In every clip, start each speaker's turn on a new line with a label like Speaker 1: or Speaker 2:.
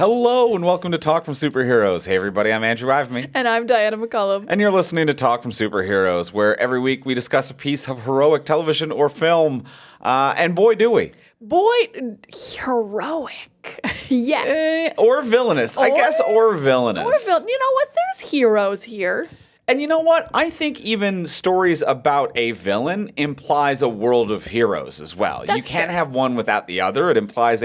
Speaker 1: Hello and welcome to Talk from Superheroes. Hey everybody, I'm Andrew Ivemy.
Speaker 2: And I'm Diana McCullum.
Speaker 1: And you're listening to Talk from Superheroes, where every week we discuss a piece of heroic television or film. And boy, do we.
Speaker 2: Boy, heroic. Yes.
Speaker 1: Or villainous. I guess or villainous.
Speaker 2: You know what? There's heroes here.
Speaker 1: And you know what? I think even stories about a villain implies a world of heroes as well.
Speaker 2: That's
Speaker 1: you can't
Speaker 2: fair.
Speaker 1: have one without the other. It implies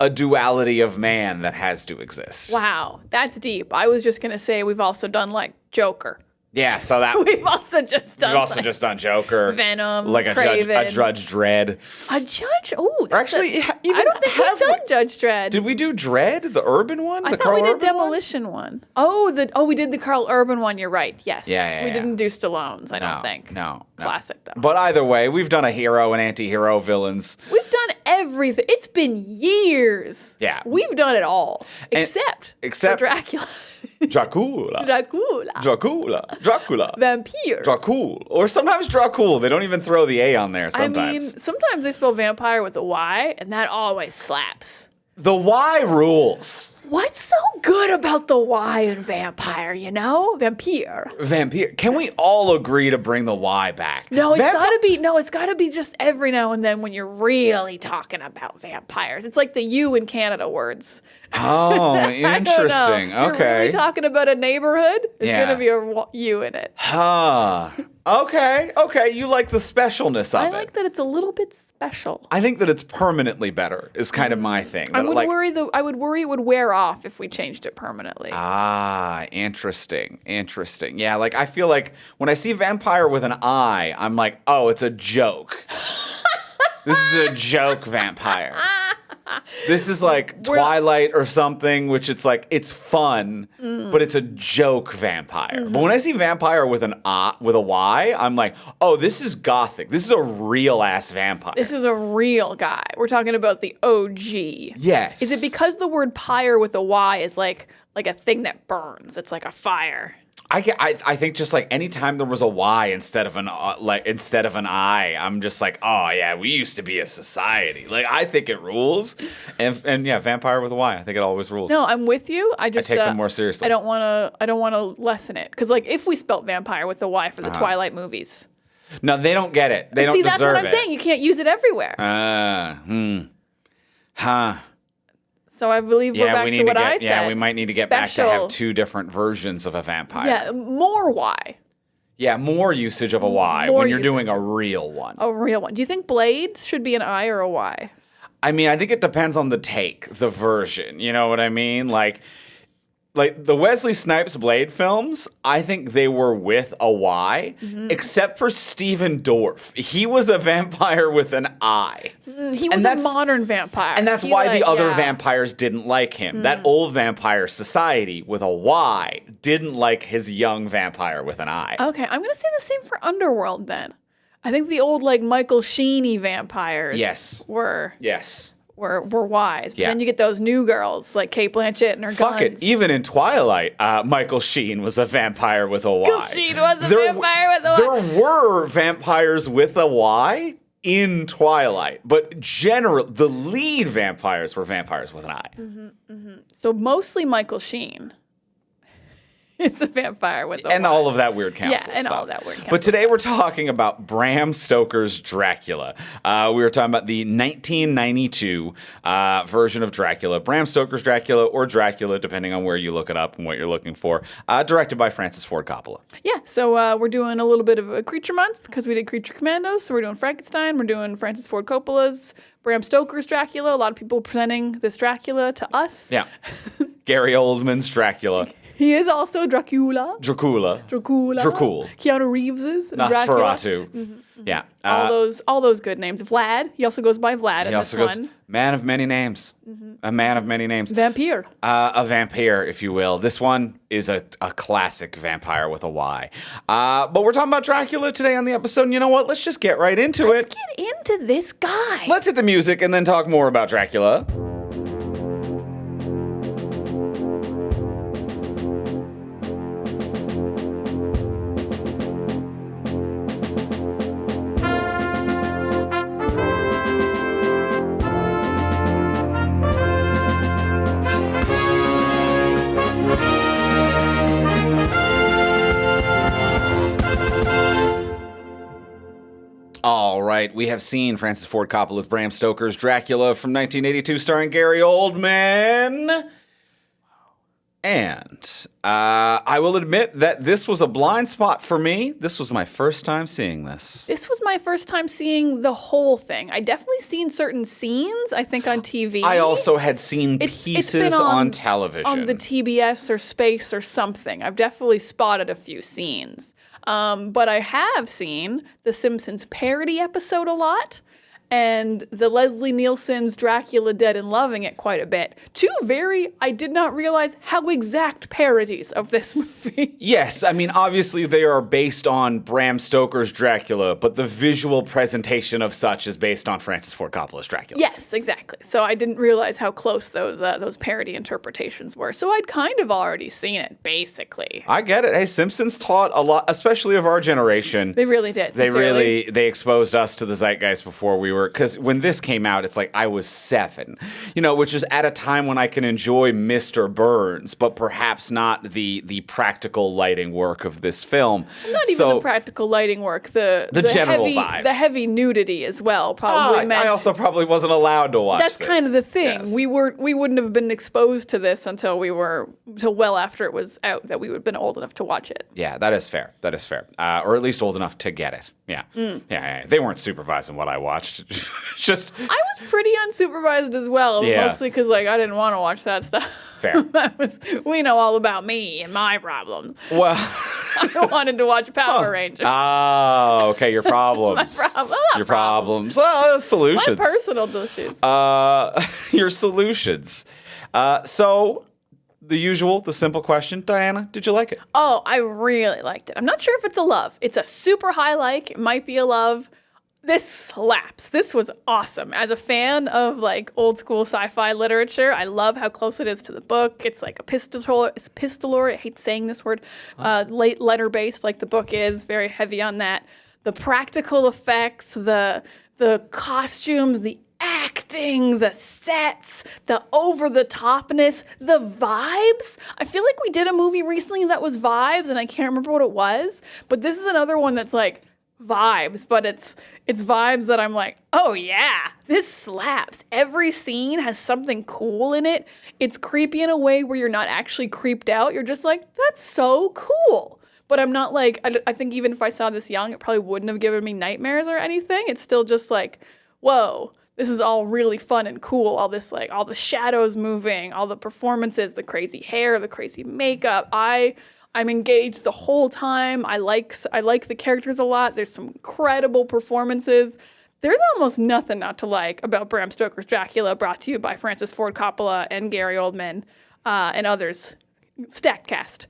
Speaker 1: a duality of man that has to exist.
Speaker 2: Wow, that's deep. I was just going to say we've also done like Joker.
Speaker 1: Yeah, so that
Speaker 2: We've also just done
Speaker 1: Joker,
Speaker 2: Venom,
Speaker 1: like a
Speaker 2: Kraven.
Speaker 1: Judge Dredd.
Speaker 2: A Judge? Oh,
Speaker 1: Or actually,
Speaker 2: I don't think we've done Judge Dredd.
Speaker 1: Did we do Dredd, the Urban one?
Speaker 2: I
Speaker 1: the
Speaker 2: thought
Speaker 1: Carl
Speaker 2: we did
Speaker 1: Urban one?
Speaker 2: Demolition one. Oh, we did the Carl Urban one. You're right. Yes.
Speaker 1: Yeah.
Speaker 2: We didn't do Stallone's. I don't think.
Speaker 1: No.
Speaker 2: Classic though.
Speaker 1: But either way, we've done a hero and anti-hero villains.
Speaker 2: We've done everything. It's been years.
Speaker 1: Yeah.
Speaker 2: We've done it all. Except for Dracula.
Speaker 1: Dracula.
Speaker 2: Vampire.
Speaker 1: Dracul. Or sometimes Dracul. They don't even throw the A on there sometimes.
Speaker 2: I mean, sometimes they spell vampire with a Y, and that always slaps.
Speaker 1: The Y rules.
Speaker 2: What's so good about the Y in vampire, you know? Vampire.
Speaker 1: Vampire. Can we all agree to bring the Y back?
Speaker 2: No, it's gotta be just every now and then when you're really talking about vampires. It's like the U in Canada words.
Speaker 1: Oh,
Speaker 2: I don't know.
Speaker 1: interesting.
Speaker 2: If you're
Speaker 1: Okay.
Speaker 2: really talking about a neighborhood, there's
Speaker 1: Yeah.
Speaker 2: gonna be a U in it.
Speaker 1: Huh. Okay. You like the specialness of
Speaker 2: I
Speaker 1: it.
Speaker 2: like that it's a little bit special.
Speaker 1: I think that it's permanently better is kind of my thing.
Speaker 2: I
Speaker 1: That,
Speaker 2: would worry it would wear off if we changed it permanently.
Speaker 1: Interesting. Yeah, like I feel like when I see vampire with an I, I'm like, oh, it's a joke. This is a joke vampire. This is like Twilight or something, which it's like, it's fun, but it's a joke vampire.
Speaker 2: Mm-hmm.
Speaker 1: But when I see vampire with a Y, I'm like, oh, this is gothic. This is a real ass vampire.
Speaker 2: This is a real guy. We're talking about the OG.
Speaker 1: Yes.
Speaker 2: Is it because the word pyre with a Y is like a thing that burns? It's like a fire.
Speaker 1: I think just like anytime there was a Y instead of an I, I'm just like, oh yeah, we used to be a society. Like I think it rules, and yeah, vampire with a Y, I think it always rules.
Speaker 2: No, I'm with you. I just
Speaker 1: take them more seriously.
Speaker 2: I don't want to lessen it because like if we spelt vampire with a Y for the Twilight movies,
Speaker 1: No, they don't get it. They don't deserve it.
Speaker 2: See, that's what I'm saying. You can't use it everywhere. So I believe we're back to what I said.
Speaker 1: Yeah, we might need to get back to have two different versions of a vampire.
Speaker 2: Yeah, more Y.
Speaker 1: Yeah, more usage of a Y when you're doing a real one.
Speaker 2: A real one. Do you think Blade should be an I or a Y?
Speaker 1: I mean, I think it depends on the version. You know what I mean? Like the Wesley Snipes Blade films, I think they were with a Y, except for Steven Dorff. He was a vampire with an I.
Speaker 2: He was a modern vampire.
Speaker 1: And that's why the other vampires didn't like him. That old vampire society with a Y didn't like his young vampire with an I.
Speaker 2: Okay, I'm going to say the same for Underworld then. I think the old like Michael Sheen-y vampires were wise. But then you get those new girls like Cate Blanchett and her guns.
Speaker 1: Fuck it. Even in Twilight, Michael Sheen was a vampire with a Y.
Speaker 2: Michael Sheen was a vampire with a Y.
Speaker 1: There were vampires with a Y in Twilight, but the lead vampires were vampires with an I.
Speaker 2: So mostly Michael Sheen is a vampire with a
Speaker 1: and
Speaker 2: Y.
Speaker 1: all of that weird council
Speaker 2: and
Speaker 1: stuff.
Speaker 2: all that weird council
Speaker 1: But today we're talking about Bram Stoker's Dracula. We were talking about the 1992 version of Dracula, Bram Stoker's Dracula or Dracula, depending on where you look it up and what you're looking for, directed by Francis Ford Coppola.
Speaker 2: Yeah, so we're doing a little bit of a creature month because we did Creature Commandos. So we're doing Frankenstein. We're doing Francis Ford Coppola's Bram Stoker's Dracula. A lot of people presenting this Dracula to us.
Speaker 1: Yeah. Gary Oldman's Dracula.
Speaker 2: He is also Dracula.
Speaker 1: Dracul.
Speaker 2: Keanu Reeves's
Speaker 1: Nosferatu.
Speaker 2: Dracula.
Speaker 1: Yeah.
Speaker 2: All those good names. Vlad. He also goes by Vlad in this one.
Speaker 1: Man of many names. A man of many names.
Speaker 2: Vampire.
Speaker 1: A vampire, if you will. This one is a classic vampire with a Y. But we're talking about Dracula today on the episode. And you know what? Let's just get right into it.
Speaker 2: Let's get into this guy.
Speaker 1: Let's hit the music and then talk more about Dracula. right. We have seen Francis Ford Coppola's Bram Stoker's Dracula from 1982 starring Gary Oldman. And I will admit that this was a blind spot for me. This was my first time seeing this.
Speaker 2: This was my first time seeing the whole thing. I definitely seen certain scenes, I think, on TV.
Speaker 1: I also had seen pieces on television.
Speaker 2: On the TBS or Space or something. I've definitely spotted a few scenes. But I have seen the Simpsons parody episode a lot. And the Leslie Nielsen's Dracula Dead and Loving It quite a bit. I did not realize how exact parodies of this movie.
Speaker 1: Yes, I mean, obviously they are based on Bram Stoker's Dracula, but the visual presentation of such is based on Francis Ford Coppola's Dracula.
Speaker 2: Yes, exactly. So I didn't realize how close those parody interpretations were. So I'd kind of already seen it, basically.
Speaker 1: I get it. Hey, Simpsons taught a lot, especially of our generation.
Speaker 2: They really did.
Speaker 1: They exposed us to the zeitgeist before we were, because when this came out, it's like I was 7, which is at a time when I can enjoy Mr. Burns, but perhaps not the practical lighting work of this film.
Speaker 2: Not even the practical lighting work, the
Speaker 1: general
Speaker 2: heavy,
Speaker 1: vibes.
Speaker 2: The heavy nudity as well probably meant.
Speaker 1: I also probably wasn't allowed to watch
Speaker 2: That's
Speaker 1: this.
Speaker 2: kind of the thing.
Speaker 1: Yes.
Speaker 2: We wouldn't have been exposed to this until well after it was out, that we would have been old enough to watch it.
Speaker 1: Yeah, that is fair. Or at least old enough to get it. Yeah. Yeah. They weren't supervising what I watched. I
Speaker 2: was pretty unsupervised as well, mostly because I didn't want to watch that stuff.
Speaker 1: Fair.
Speaker 2: We know all about me and my problems.
Speaker 1: Well,
Speaker 2: I wanted to watch Power Rangers.
Speaker 1: Oh, okay, your problems. Your problems. Solutions.
Speaker 2: My personal issues.
Speaker 1: Your solutions. So, the simple question, Diana, did you like it?
Speaker 2: Oh, I really liked it. I'm not sure if it's a love. It's a super high like. It might be a love. This slaps. This was awesome. As a fan of old school sci-fi literature, I love how close it is to the book. It's like it's epistolary. I hate saying this word. Late letter based, like the book is, very heavy on that. The practical effects, the costumes, the acting, the sets, the over-the-topness, the vibes. I feel like we did a movie recently that was vibes, and I can't remember what it was. But this is another one that's vibes, but it's vibes that I'm like, oh yeah, this slaps. Every scene has something cool in it. It's creepy in a way where you're not actually creeped out. You're just like, that's so cool. But I'm not I think even if I saw this young, it probably wouldn't have given me nightmares or anything. It's still just whoa, this is all really fun and cool. All this all the shadows moving, all the performances, the crazy hair, the crazy makeup. I'm engaged the whole time. I like the characters a lot. There's some incredible performances. There's almost nothing not to like about Bram Stoker's Dracula, brought to you by Francis Ford Coppola and Gary Oldman and others. Stacked cast.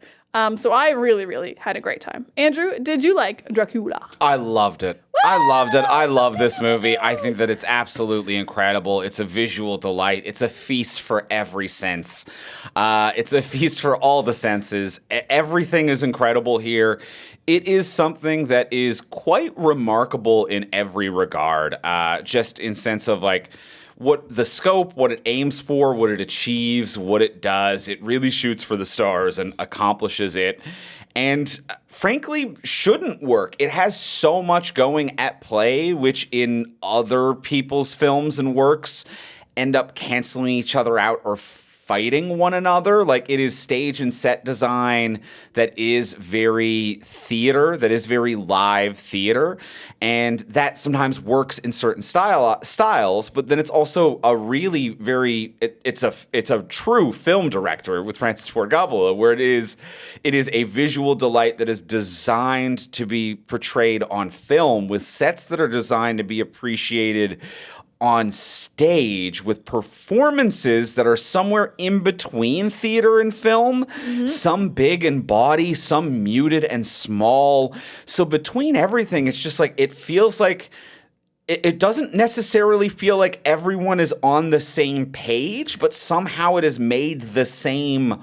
Speaker 2: So I really, really had a great time. Andrew, did you like Dracula?
Speaker 1: I loved it. I loved it. I love this movie. I think that it's absolutely incredible. It's a visual delight. It's a feast for every sense. It's a feast for all the senses. Everything is incredible here. It is something that is quite remarkable in every regard, just in sense of what the scope, what it aims for, what it achieves, what it does. It really shoots for the stars and accomplishes it. And frankly, shouldn't work. It has so much going at play, which in other people's films and works end up canceling each other out or fighting one another. It is stage and set design that is very theater, that is very live theater, and that sometimes works in certain styles, but then it's also a really very it's a true film director with Francis Ford Coppola, where it is a visual delight that is designed to be portrayed on film, with sets that are designed to be appreciated on stage, with performances that are somewhere in between theater and film, some big and body, some muted and small. So between everything, it's just it feels like it doesn't necessarily feel like everyone is on the same page, but somehow it is made the same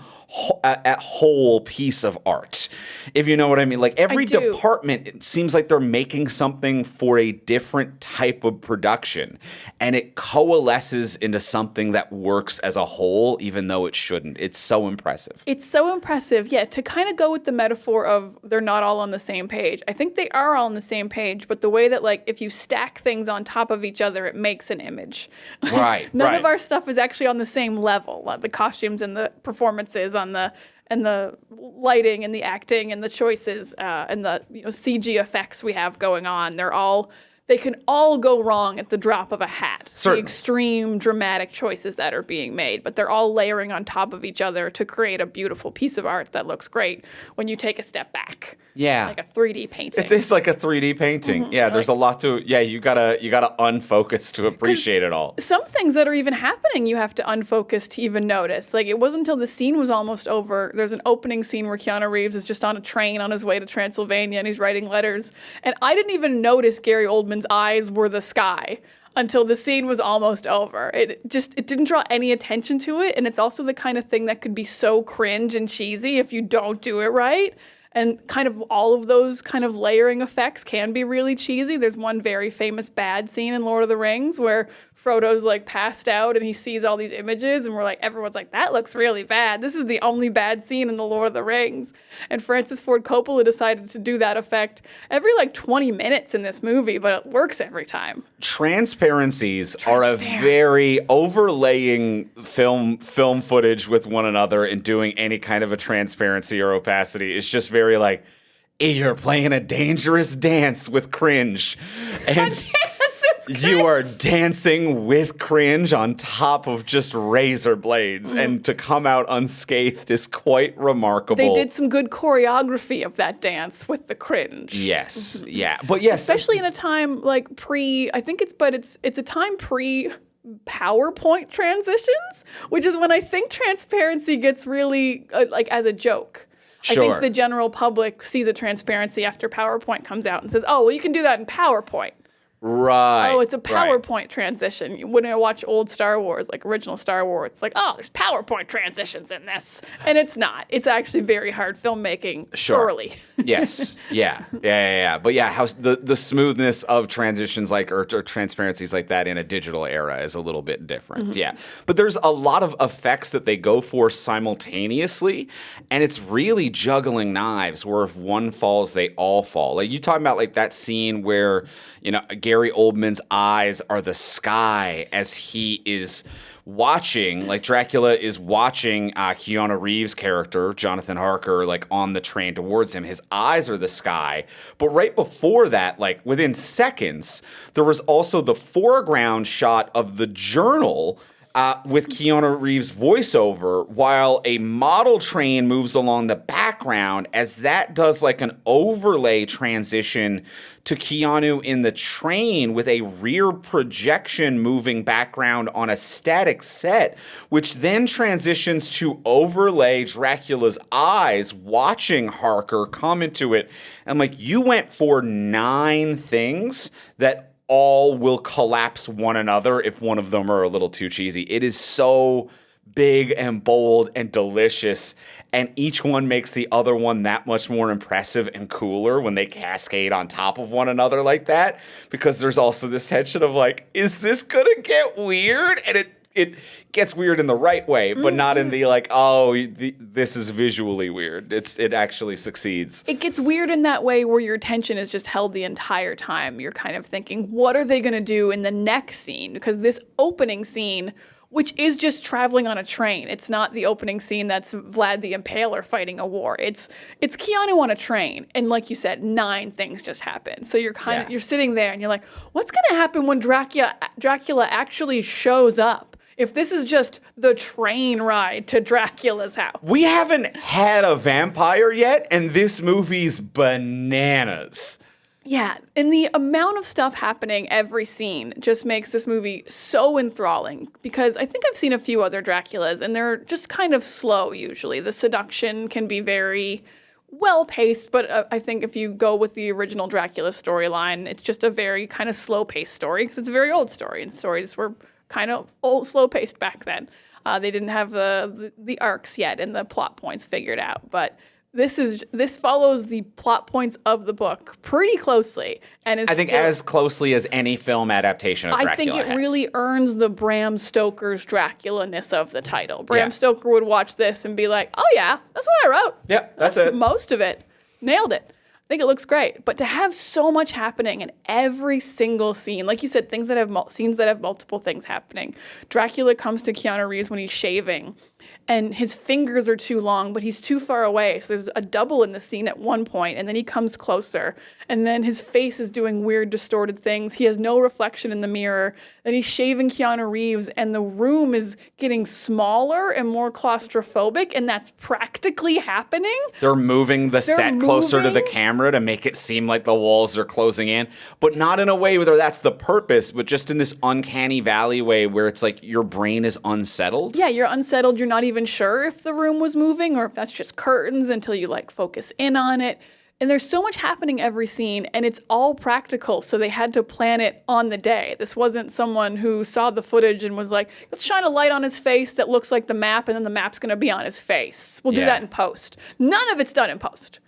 Speaker 1: a whole piece of art, if you know what I mean. Like every
Speaker 2: do.
Speaker 1: department, it seems like they're making something for a different type of production, and it coalesces into something that works as a whole, even though it shouldn't. It's so impressive.
Speaker 2: It's so impressive. Yeah, to kind of go with the metaphor of they're not all on the same page. I think they are all on the same page, but the way that, like, if you stack things on top of each other, it makes an image.
Speaker 1: Right.
Speaker 2: None
Speaker 1: right.
Speaker 2: of our stuff is actually on the same level. Like the costumes and the performances and the lighting and the acting and the choices and the CG effects we have going on. They can all go wrong at the drop of a hat.
Speaker 1: Certainly.
Speaker 2: The extreme dramatic choices that are being made, but they're all layering on top of each other to create a beautiful piece of art that looks great when you take a step back.
Speaker 1: Yeah.
Speaker 2: Like a 3D painting.
Speaker 1: It's like a 3D painting. Yeah, there's a lot to. Yeah, you gotta unfocus to appreciate it all.
Speaker 2: Some things that are even happening, you have to unfocus to even notice. Like, it wasn't until the scene was almost over. There's an opening scene where Keanu Reeves is just on a train on his way to Transylvania and he's writing letters. And I didn't even notice Gary Oldman's eyes were the sky until the scene was almost over. It didn't draw any attention to it. And it's also the kind of thing that could be so cringe and cheesy if you don't do it right. And kind of all of those kind of layering effects can be really cheesy. There's one very famous bad scene in Lord of the Rings where Frodo's like passed out and he sees all these images and everyone's like, that looks really bad. This is the only bad scene in the Lord of the Rings. And Francis Ford Coppola decided to do that effect every like 20 minutes in this movie, but it works every time.
Speaker 1: Transparencies are a very overlaying film footage with one another and doing any kind of a transparency or opacity is just very like, hey, you're playing a dangerous dance with cringe. And you are dancing with cringe on top of just razor blades, and to come out unscathed is quite remarkable.
Speaker 2: They did some good choreography of that dance with the cringe.
Speaker 1: Yes, yeah, but yes,
Speaker 2: especially in a time like it's a time pre PowerPoint transitions, which is when I think transparency gets really like as a joke.
Speaker 1: Sure.
Speaker 2: I think the general public sees a transparency after PowerPoint comes out and says, "Oh, well, you can do that in PowerPoint."
Speaker 1: Right.
Speaker 2: Oh, it's a PowerPoint transition. When I watch old Star Wars, like original Star Wars, it's like, oh, there's PowerPoint transitions in this. And it's not. It's actually very hard filmmaking early.
Speaker 1: Yes. Yeah. But yeah, how the smoothness of transitions or transparencies like that in a digital era is a little bit different. Yeah. But there's a lot of effects that they go for simultaneously, and it's really juggling knives where if one falls, they all fall. Like you talking about like that scene where, Gary Oldman's eyes are the sky as he is watching, like Dracula is watching Keanu Reeves' character, Jonathan Harker, like on the train towards him. His eyes are the sky. But right before that, like within seconds, there was also the foreground shot of the journal with Keanu Reeves' voiceover while a model train moves along the background as that does like an overlay transition to Keanu in the train with a rear projection moving background on a static set, which then transitions to overlay Dracula's eyes watching Harker come into it. And like you went for 9 things that all will collapse one another if one of them are a little too cheesy. It is so big and bold and delicious, and each one makes the other one that much more impressive and cooler when they cascade on top of one another like that, because there's also this tension of like, is this gonna get weird? And it gets weird in the right way, but not in the like, this is visually weird. It actually succeeds.
Speaker 2: It gets weird in that way where your attention is just held the entire time. You're kind of thinking, what are they going to do in the next scene? Because this opening scene, which is just traveling on a train. It's not the opening scene that's Vlad the Impaler fighting a war. It's Keanu on a train. And like you said, 9 things just happen. So you're you're sitting there and you're like, what's going to happen when Dracula actually shows up? If this is just the train ride to Dracula's house.
Speaker 1: We haven't had a vampire yet, and this movie's bananas.
Speaker 2: Yeah, and the amount of stuff happening every scene just makes this movie so enthralling, because I think I've seen a few other Draculas, and they're just kind of slow usually. The seduction can be very well-paced, but I think if you go with the original Dracula storyline, it's just a very kind of slow-paced story, because it's a very old story, and stories were kind of slow-paced back then. They didn't have the arcs yet and the plot points figured out, but this follows the plot points of the book pretty closely, and
Speaker 1: I think as closely as any film adaptation of Dracula
Speaker 2: I think it
Speaker 1: has.
Speaker 2: really earns the Bram Stoker's Dracula-ness of the title. Bram Stoker would watch this and be like, "Oh yeah, that's what I wrote.
Speaker 1: Yeah, that's it.
Speaker 2: Most of it, nailed it." I think it looks great, but to have so much happening in every single scene, like you said, scenes that have multiple things happening. Dracula comes to Keanu Reeves when he's shaving, and his fingers are too long, but he's too far away. So there's a double in the scene at one point, and then he comes closer, and then his face is doing weird, distorted things. He has no reflection in the mirror. Then he's shaving Keanu Reeves, and the room is getting smaller and more claustrophobic, and that's practically happening.
Speaker 1: They're moving the set closer to the camera to make it seem like the walls are closing in, but not in a way where that's the purpose, but just in this uncanny valley way where it's like your brain is unsettled.
Speaker 2: Yeah, you're unsettled. You're not even sure if the room was moving or if that's just curtains until you like focus in on it. And there's so much happening every scene, and it's all practical, so they had to plan it on the day. This wasn't someone who saw the footage and was like, let's shine a light on his face that looks like the map, and then the map's going to be on his face. We'll do that in post. None of it's done in post.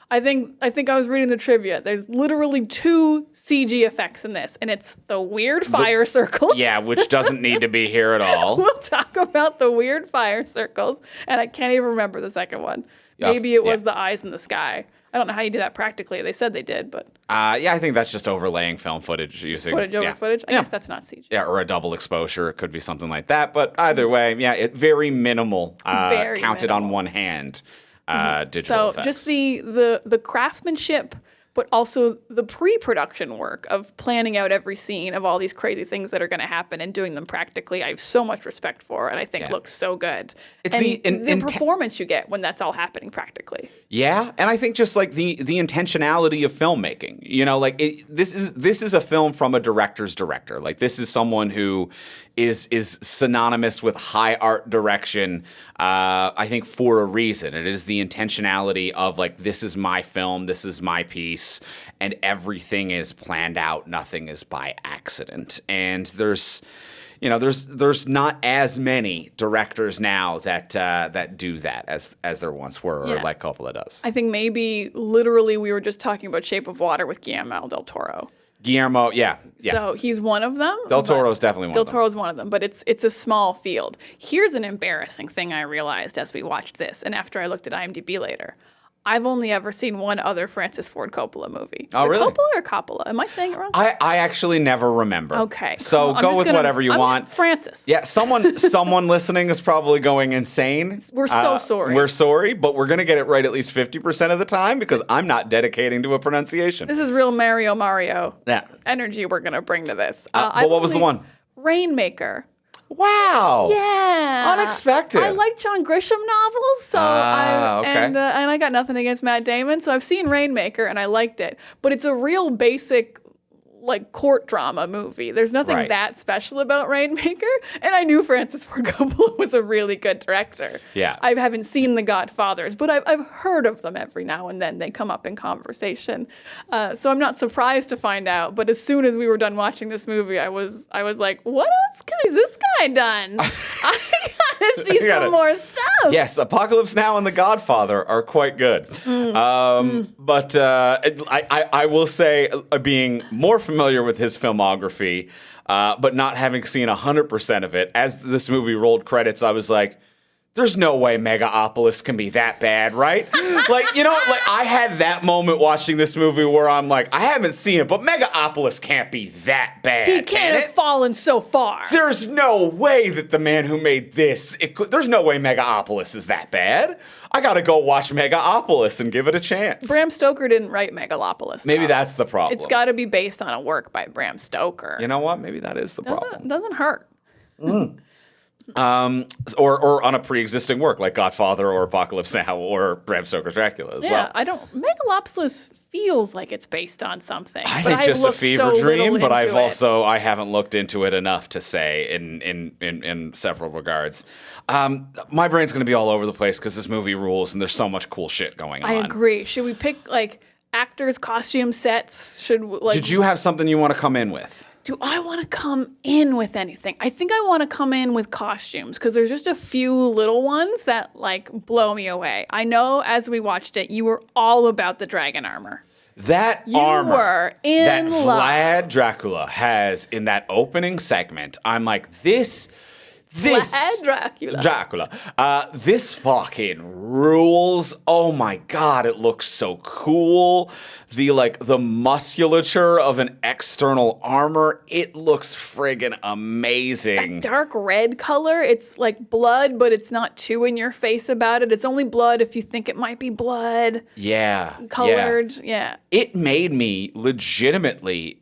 Speaker 2: I think I was reading the trivia. There's literally 2 CG effects in this, and it's the weird fire circles.
Speaker 1: Yeah, which doesn't need to be here at all.
Speaker 2: We'll talk about the weird fire circles, and I can't even remember the second one. Maybe it was the eyes in the sky. I don't know how you do that practically. They said they did, but...
Speaker 1: yeah, I think that's just overlaying film footage using...
Speaker 2: Footage over footage? I guess that's not CG.
Speaker 1: Yeah, or a double exposure. It could be something like that. But either way, yeah, very minimal. Very counted minimal. On one hand. Digital effects.
Speaker 2: Just the craftsmanship, but also the pre-production work of planning out every scene of all these crazy things that are going to happen and doing them practically, I have so much respect for, and I think looks so good. It's the performance you get when that's all happening practically. Yeah,
Speaker 1: and I think just like the intentionality of filmmaking. You know, like this is a film from a director's director. Like this is someone who is synonymous with high art direction, I think for a reason. It is the intentionality of like, this is my film, this is my piece, and everything is planned out. Nothing is by accident. And there's not as many directors now that do that as there once were, or like Coppola does.
Speaker 2: I think maybe literally we were just talking about Shape of Water with Guillermo del Toro.
Speaker 1: Guillermo, yeah.
Speaker 2: So he's one of them.
Speaker 1: Del Toro's definitely one of them.
Speaker 2: Del Toro's one of them, but it's a small field. Here's an embarrassing thing I realized as we watched this, and after I looked at IMDb later. I've only ever seen one other Francis Ford Coppola movie.
Speaker 1: Oh, really?
Speaker 2: Coppola or Coppola? Am I saying it wrong?
Speaker 1: I actually never remember.
Speaker 2: Okay.
Speaker 1: So go with whatever you want.
Speaker 2: Francis.
Speaker 1: Yeah, someone listening is probably going insane.
Speaker 2: We're so sorry.
Speaker 1: We're sorry, but we're going to get it right at least 50% of the time because I'm not dedicating to a pronunciation.
Speaker 2: This is real Mario energy we're going to bring to this.
Speaker 1: But what was the one?
Speaker 2: Rainmaker.
Speaker 1: Wow.
Speaker 2: Yeah.
Speaker 1: Unexpected.
Speaker 2: I like John Grisham novels, so and I got nothing against Matt Damon, so I've seen Rainmaker and I liked it. But it's a real basic like court drama movie. There's nothing that special about Rainmaker, and I knew Francis Ford Coppola was a really good director.
Speaker 1: Yeah.
Speaker 2: I haven't seen The Godfathers, but I've heard of them every now and then. They come up in conversation. So I'm not surprised to find out, but as soon as we were done watching this movie, I was like, what else has this guy done? I gotta see some more stuff.
Speaker 1: Yes, Apocalypse Now and The Godfather are quite good. But I will say, being more familiar with his filmography, but not having seen 100% of it, as this movie rolled credits, I was like, there's no way Megaopolis can be that bad, right? I had that moment watching this movie where I'm like, I haven't seen it, but Megaopolis can't be that bad.
Speaker 2: He can't have fallen so far.
Speaker 1: There's no way that the man who made this, there's no way Megaopolis is that bad. I gotta go watch Megaopolis and give it a chance.
Speaker 2: Bram Stoker didn't write Megalopolis.
Speaker 1: Maybe that's the problem.
Speaker 2: It's gotta be based on a work by Bram Stoker.
Speaker 1: You know what? Maybe that is the problem.
Speaker 2: Doesn't hurt.
Speaker 1: Or on a pre-existing work like Godfather or Apocalypse Now or Bram Stoker's Dracula as well.
Speaker 2: Megalopolis feels like it's based on something.
Speaker 1: I think just a fever dream, but I haven't looked into it enough to say in several regards. My brain's going to be all over the place because this movie rules and there's so much cool shit going on.
Speaker 2: I agree. Should we pick like actors, costume sets?
Speaker 1: Did you have something you want to come in with?
Speaker 2: Do I want to come in with anything? I think I want to come in with costumes because there's just a few little ones that like blow me away. I know as we watched it, you were all about the dragon armor.
Speaker 1: That
Speaker 2: You
Speaker 1: armor
Speaker 2: were in
Speaker 1: that
Speaker 2: love.
Speaker 1: Vlad Dracula has in that opening segment, I'm like, this
Speaker 2: Vlad Dracula.
Speaker 1: This fucking rules. Oh my god, it looks so cool. The musculature of an external armor, it looks friggin' amazing.
Speaker 2: Dark red color. It's like blood, but it's not too in your face about it. It's only blood if you think it might be blood.
Speaker 1: Yeah.
Speaker 2: Colored. Yeah.
Speaker 1: It made me legitimately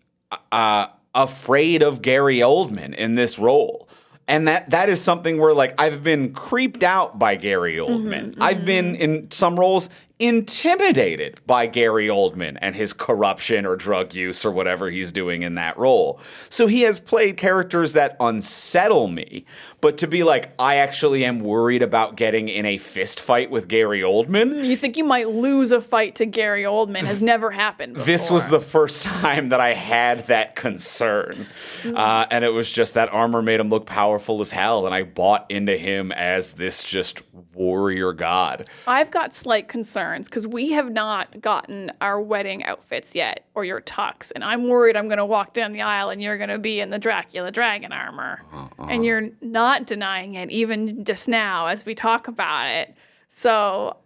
Speaker 1: afraid of Gary Oldman in this role. And that is something where, like, I've been creeped out by Gary Oldman. I've been, in some roles, intimidated by Gary Oldman and his corruption or drug use or whatever he's doing in that role. So he has played characters that unsettle me. But to be like, I actually am worried about getting in a fist fight with Gary Oldman.
Speaker 2: You think you might lose a fight to Gary Oldman has never happened before.
Speaker 1: This was the first time that I had that concern. And it was just that armor made him look powerful as hell. And I bought into him as this just warrior god.
Speaker 2: I've got slight concerns because we have not gotten our wedding outfits yet or your tux. And I'm worried I'm going to walk down the aisle and you're going to be in the Dracula dragon armor. And you're not denying it even just now as we talk about it. So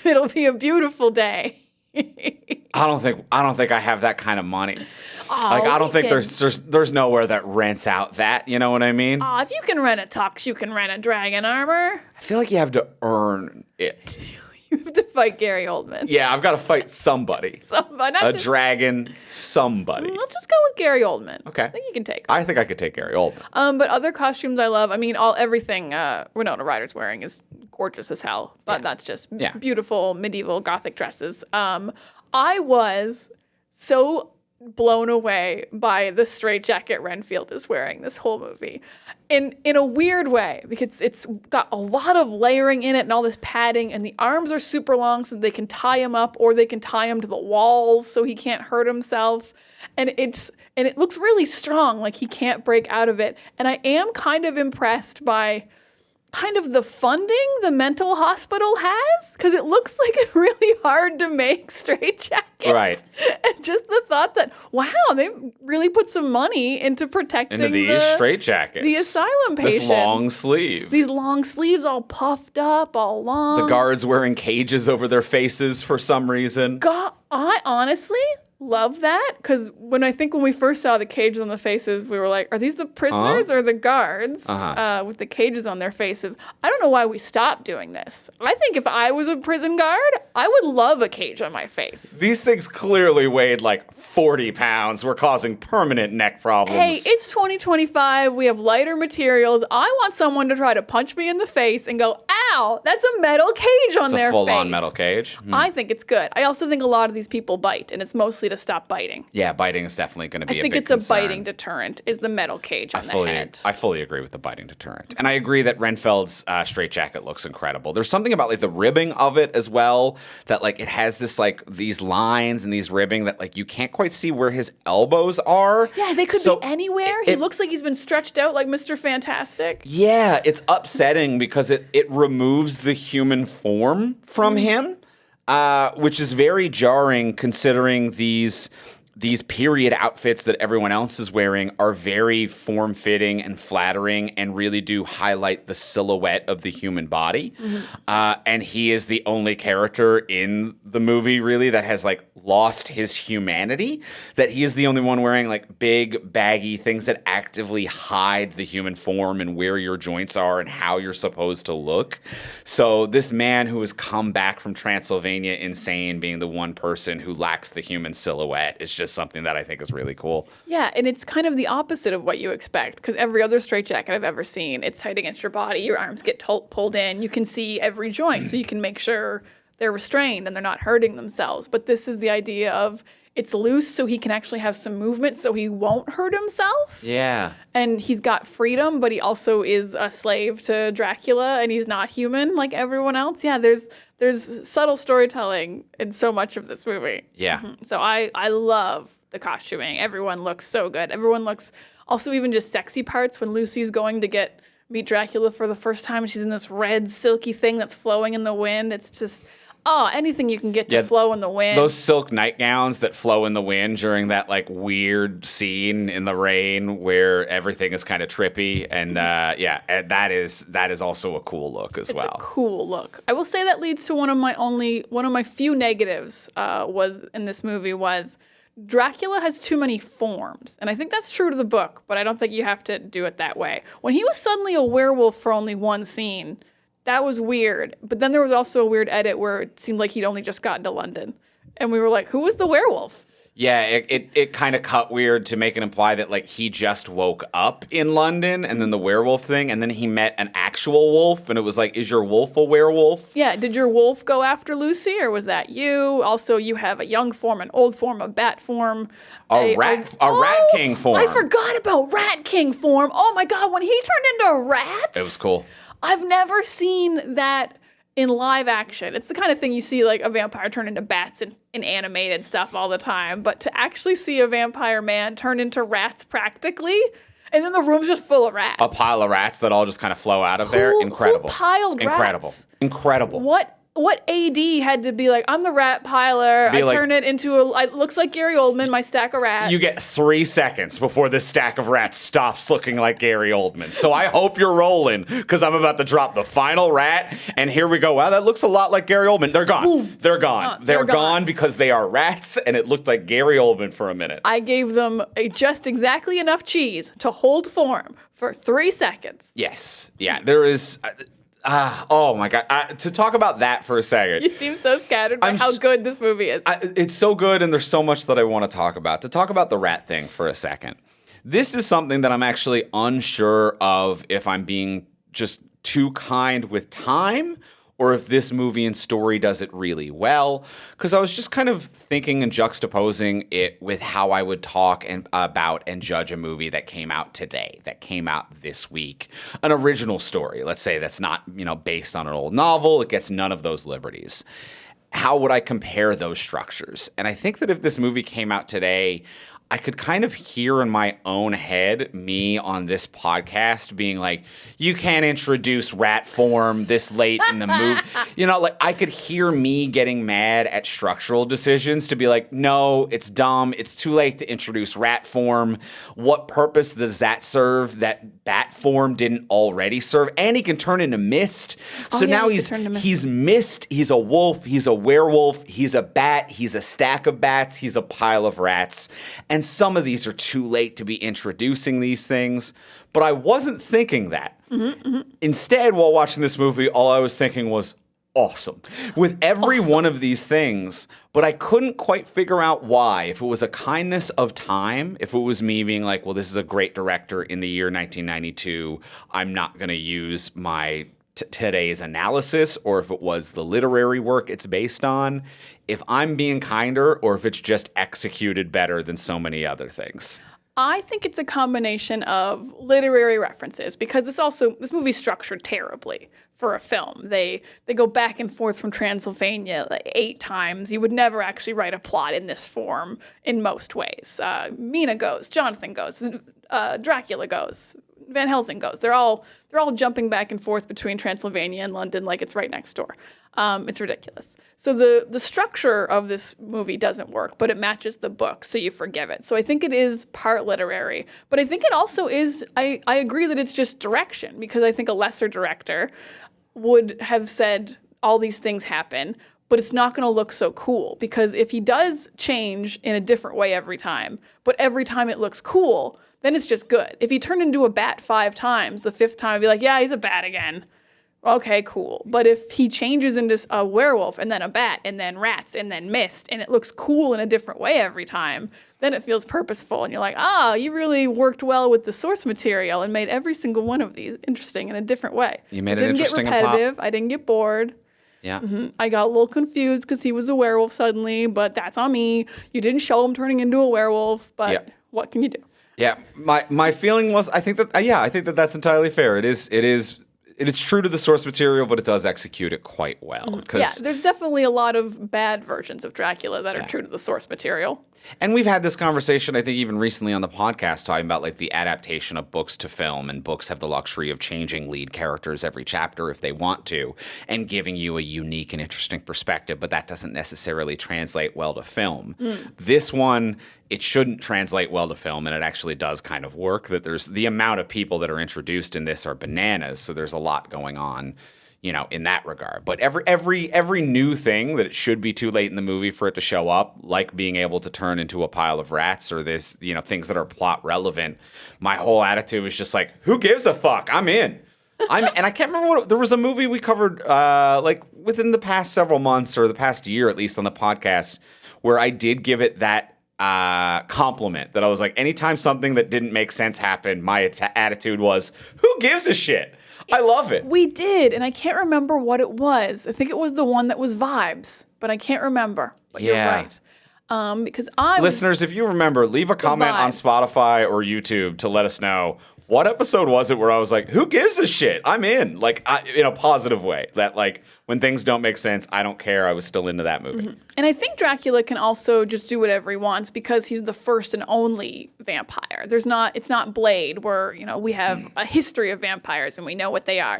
Speaker 2: it'll be a beautiful day.
Speaker 1: I don't think I have that kind of money.
Speaker 2: Oh,
Speaker 1: like I don't think there's nowhere that rents out that, you know what I mean?
Speaker 2: Oh, if you can rent a tux, you can rent a dragon armor.
Speaker 1: I feel like you have to earn it.
Speaker 2: You have to fight Gary Oldman.
Speaker 1: Yeah, I've got to fight somebody. Dragon, somebody.
Speaker 2: Let's just go with Gary Oldman.
Speaker 1: Okay.
Speaker 2: I think you can take him.
Speaker 1: I think I could take Gary Oldman.
Speaker 2: But other costumes I love. I mean, everything Winona Ryder's wearing is gorgeous as hell. But that's just beautiful medieval Gothic dresses. I was so blown away by the straitjacket Renfield is wearing this whole movie. In a weird way, because it's got a lot of layering in it and all this padding, and the arms are super long so they can tie him up, or they can tie him to the walls so he can't hurt himself. And it looks really strong, like he can't break out of it. And I am kind of impressed by kind of the funding the mental hospital has, because it looks like a really hard to make straitjacket.
Speaker 1: Right.
Speaker 2: And just the thought that, wow, they really put some money into protecting
Speaker 1: into these straitjackets.
Speaker 2: The asylum patients.
Speaker 1: This long sleeve.
Speaker 2: These long sleeves all puffed up, all long.
Speaker 1: The guards wearing cages over their faces for some reason.
Speaker 2: God, I honestly love that, because when we first saw the cages on the faces, we were like, are these the prisoners or the guards with the cages on their faces? I don't know why we stopped doing this. I think if I was a prison guard, I would love a cage on my face.
Speaker 1: These things clearly weighed like 40 pounds. We're causing permanent neck problems.
Speaker 2: Hey, it's 2025. We have lighter materials. I want someone to try to punch me in the face and go, ow, that's a metal cage on their face.
Speaker 1: It's a full-on metal cage.
Speaker 2: I think it's good. I also think a lot of these people bite, and it's mostly to stop biting.
Speaker 1: Yeah, biting is definitely going to be a big concern.
Speaker 2: I think it's a biting deterrent, is the metal cage on the head.
Speaker 1: I fully agree with the biting deterrent. And I agree that Renfeld's straitjacket looks incredible. There's something about like the ribbing of it as well, that like it has this like these lines and these ribbing that like you can't quite see where his elbows are.
Speaker 2: Yeah, they could be anywhere. He looks like he's been stretched out like Mr. Fantastic.
Speaker 1: Yeah, it's upsetting because it removes the human form from him. Which is very jarring considering these period outfits that everyone else is wearing are very form-fitting and flattering and really do highlight the silhouette of the human body. And he is the only character in the movie really that has like lost his humanity, that he is the only one wearing like big baggy things that actively hide the human form and where your joints are and how you're supposed to look. So this man who has come back from Transylvania insane, being the one person who lacks the human silhouette, is just something that I think is really cool.
Speaker 2: Yeah, and it's kind of the opposite of what you expect, because every other straitjacket I've ever seen, it's tight against your body, your arms get pulled in, you can see every joint, so you can make sure they're restrained and they're not hurting themselves. But this is the idea of it's loose so he can actually have some movement so he won't hurt himself.
Speaker 1: Yeah.
Speaker 2: And he's got freedom, but he also is a slave to Dracula, and he's not human like everyone else. Yeah, there's subtle storytelling in so much of this movie.
Speaker 1: Yeah.
Speaker 2: So I love the costuming. Everyone looks so good. Everyone looks also even just sexy parts when Lucy's going to meet Dracula for the first time. She's in this red silky thing that's flowing in the wind. It's just anything you can get to flow in the wind.
Speaker 1: Those silk nightgowns that flow in the wind during that like weird scene in the rain where everything is kind of trippy, and and that is also a cool look as well.
Speaker 2: It's a cool look. I will say that leads to one of my few negatives was in this movie was Dracula has too many forms, and I think that's true to the book, but I don't think you have to do it that way. When he was suddenly a werewolf for only one scene, that was weird. But then there was also a weird edit where it seemed like he'd only just gotten to London. And we were like, who was the werewolf?
Speaker 1: Yeah, it kind of cut weird to make it imply that like he just woke up in London and then the werewolf thing, and then he met an actual wolf, and it was like, is your wolf a werewolf?
Speaker 2: Yeah, did your wolf go after Lucy, or was that you? Also, you have a young form, an old form, a bat form.
Speaker 1: A rat king form.
Speaker 2: I forgot about Rat King form. Oh my God, when he turned into rats.
Speaker 1: It was cool.
Speaker 2: I've never seen that in live action. It's the kind of thing you see like a vampire turn into bats in animated stuff all the time. But to actually see a vampire man turn into rats practically, and then the room's just full of rats.
Speaker 1: A pile of rats that all just kind of flow out of there. Incredible.
Speaker 2: Who piled rats?
Speaker 1: Incredible.
Speaker 2: What AD had to be like, I'm the rat piler. Turn it into it looks like Gary Oldman, my stack of rats.
Speaker 1: You get 3 seconds before this stack of rats stops looking like Gary Oldman. So I hope you're rolling, because I'm about to drop the final rat, and here we go. Wow, that looks a lot like Gary Oldman. They're gone. Boom. They're gone. They're gone because they are rats, and it looked like Gary Oldman for a minute.
Speaker 2: I gave them just exactly enough cheese to hold form for 3 seconds.
Speaker 1: Yes. Yeah, there is... oh my God. To talk about that for a second.
Speaker 2: You seem so scattered by how good this movie is.
Speaker 1: It's so good, and there's so much that I want to talk about. To talk about the rat thing for a second. This is something that I'm actually unsure of if I'm being just too kind with time, or if this movie and story does it really well. Because I was just kind of thinking and juxtaposing it with how I would talk about and judge a movie that came out today, that came out this week. An original story, let's say, that's not, based on an old novel. It gets none of those liberties. How would I compare those structures? And I think that if this movie came out today, I could kind of hear in my own head me on this podcast being like, you can't introduce rat form this late in the movie. I could hear me getting mad at structural decisions to be like, no, it's dumb. It's too late to introduce rat form. What purpose does that serve that bat form didn't already serve? And he can turn into mist. So now he's mist. He's a wolf. He's a werewolf. He's a bat. He's a stack of bats. He's a pile of rats. And some of these are too late to be introducing these things. But I wasn't thinking that. Instead, while watching this movie, all I was thinking was, awesome. With every one of these things, but I couldn't quite figure out why. If it was a kindness of time, if it was me being like, well, this is a great director in the year 1992, I'm not going to use my today's analysis, or if it was the literary work it's based on, if I'm being kinder, or if it's just executed better than so many other things.
Speaker 2: I think it's a combination of literary references, because this movie's structured terribly for a film. They go back and forth from Transylvania like 8 times. You would never actually write a plot in this form in most ways. Mina goes, Jonathan goes, Dracula goes, Van Helsing goes. They're all jumping back and forth between Transylvania and London like it's right next door. It's ridiculous. So the structure of this movie doesn't work, but it matches the book, so you forgive it. So I think it is part literary, but I think it also is, I agree that it's just direction, because I think a lesser director would have said all these things happen, but it's not going to look so cool, because if he does change in a different way every time, but every time it looks cool, then it's just good. If he turned into a bat 5 times, the 5th time I'd be like, yeah, he's a bat again. Okay, cool. But if he changes into a werewolf and then a bat and then rats and then mist and it looks cool in a different way every time, then it feels purposeful. And you're like, you really worked well with the source material and made every single one of these interesting in a different way.
Speaker 1: You made it interesting.
Speaker 2: Didn't get repetitive. I didn't get bored.
Speaker 1: Yeah.
Speaker 2: I got a little confused because he was a werewolf suddenly, but that's on me. You didn't show him turning into a werewolf, but what can you do?
Speaker 1: Yeah, my feeling was, I think that that's entirely fair. It is it's true to the source material, but it does execute it quite well.
Speaker 2: Yeah, there's definitely a lot of bad versions of Dracula that are true to the source material.
Speaker 1: And we've had this conversation, I think, even recently on the podcast, talking about like the adaptation of books to film, and books have the luxury of changing lead characters every chapter if they want to, and giving you a unique and interesting perspective, but that doesn't necessarily translate well to film. This one, it shouldn't translate well to film, and it actually does kind of work. That there's the amount of people that are introduced in this are bananas, so there's a lot going on, you know, in that regard. But every new thing that it should be too late in the movie for it to show up, like being able to turn into a pile of rats or this, you know, things that are plot relevant, my whole attitude was just like, who gives a fuck? I'm in. And I can't remember there was a movie we covered like within the past several months or the past year at least on the podcast where I did give it that compliment that I was like, anytime something that didn't make sense happened, my attitude was, who gives a shit? I love it.
Speaker 2: We did, and I can't remember what it was. I think it was the one that was Vibes, but I can't remember. But you're right. Because
Speaker 1: Listeners, if you remember, leave a comment on Spotify or YouTube to let us know what episode was it where I was like, who gives a shit? I'm in. Like, in a positive way. That, like, when things don't make sense, I don't care. I was still into that movie.
Speaker 2: And I think Dracula can also just do whatever he wants because he's the first and only vampire. It's not Blade where, you know, we have a history of vampires and we know what they are.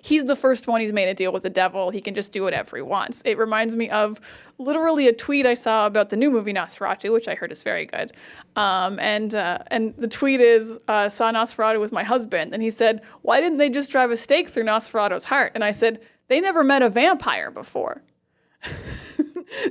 Speaker 2: He's the first one. He's made a deal with the devil. He can just do whatever he wants. It reminds me of literally a tweet I saw about the new movie Nosferatu, which I heard is very good. And the tweet is, saw Nosferatu with my husband. And he said, why didn't they just drive a stake through Nosferatu's heart? And I said, they never met a vampire before.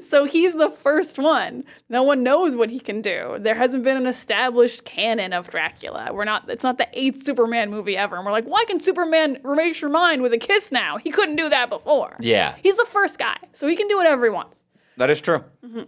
Speaker 2: So he's the first one. No one knows what he can do. There hasn't been an established canon of Dracula. It's not the 8th Superman movie ever. And we're like, why can Superman erase your mind with a kiss now? He couldn't do that before.
Speaker 1: Yeah.
Speaker 2: He's the first guy. So he can do whatever he wants.
Speaker 1: That is true.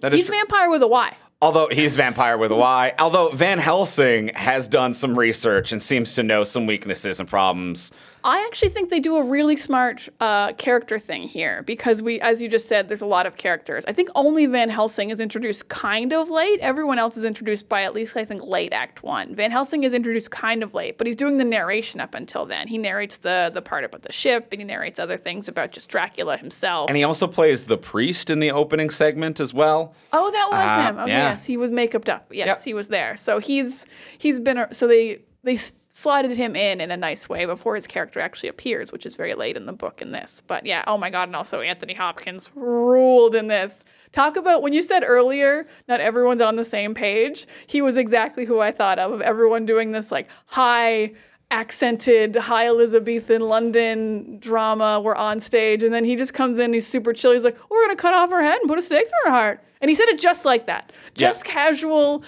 Speaker 2: He's vampire with a Y.
Speaker 1: Although he's vampire with a Y. Although Van Helsing has done some research and seems to know some weaknesses and problems.
Speaker 2: I actually think they do a really smart character thing here because as you just said, there's a lot of characters. I think only Van Helsing is introduced kind of late. Everyone else is introduced by at least, I think, late Act 1. Van Helsing is introduced kind of late, but he's doing the narration up until then. He narrates the part about the ship, and he narrates other things about just Dracula himself.
Speaker 1: And he also plays the priest in the opening segment as well.
Speaker 2: Oh, that was him. Oh,
Speaker 1: yeah.
Speaker 2: Yes, he was make-upped up. Yes, He was there. So he's been... So they slotted him in a nice way before his character actually appears, which is very late in the book in this. But yeah, oh my God, and also Anthony Hopkins ruled in this. Talk about, when you said earlier, not everyone's on the same page, he was exactly who I thought of everyone doing this like high accented, high Elizabethan London drama. We're on stage, and then he just comes in, he's super chill. He's like, we're going to cut off her head and put a stake through her heart. And he said it just like that. Just casual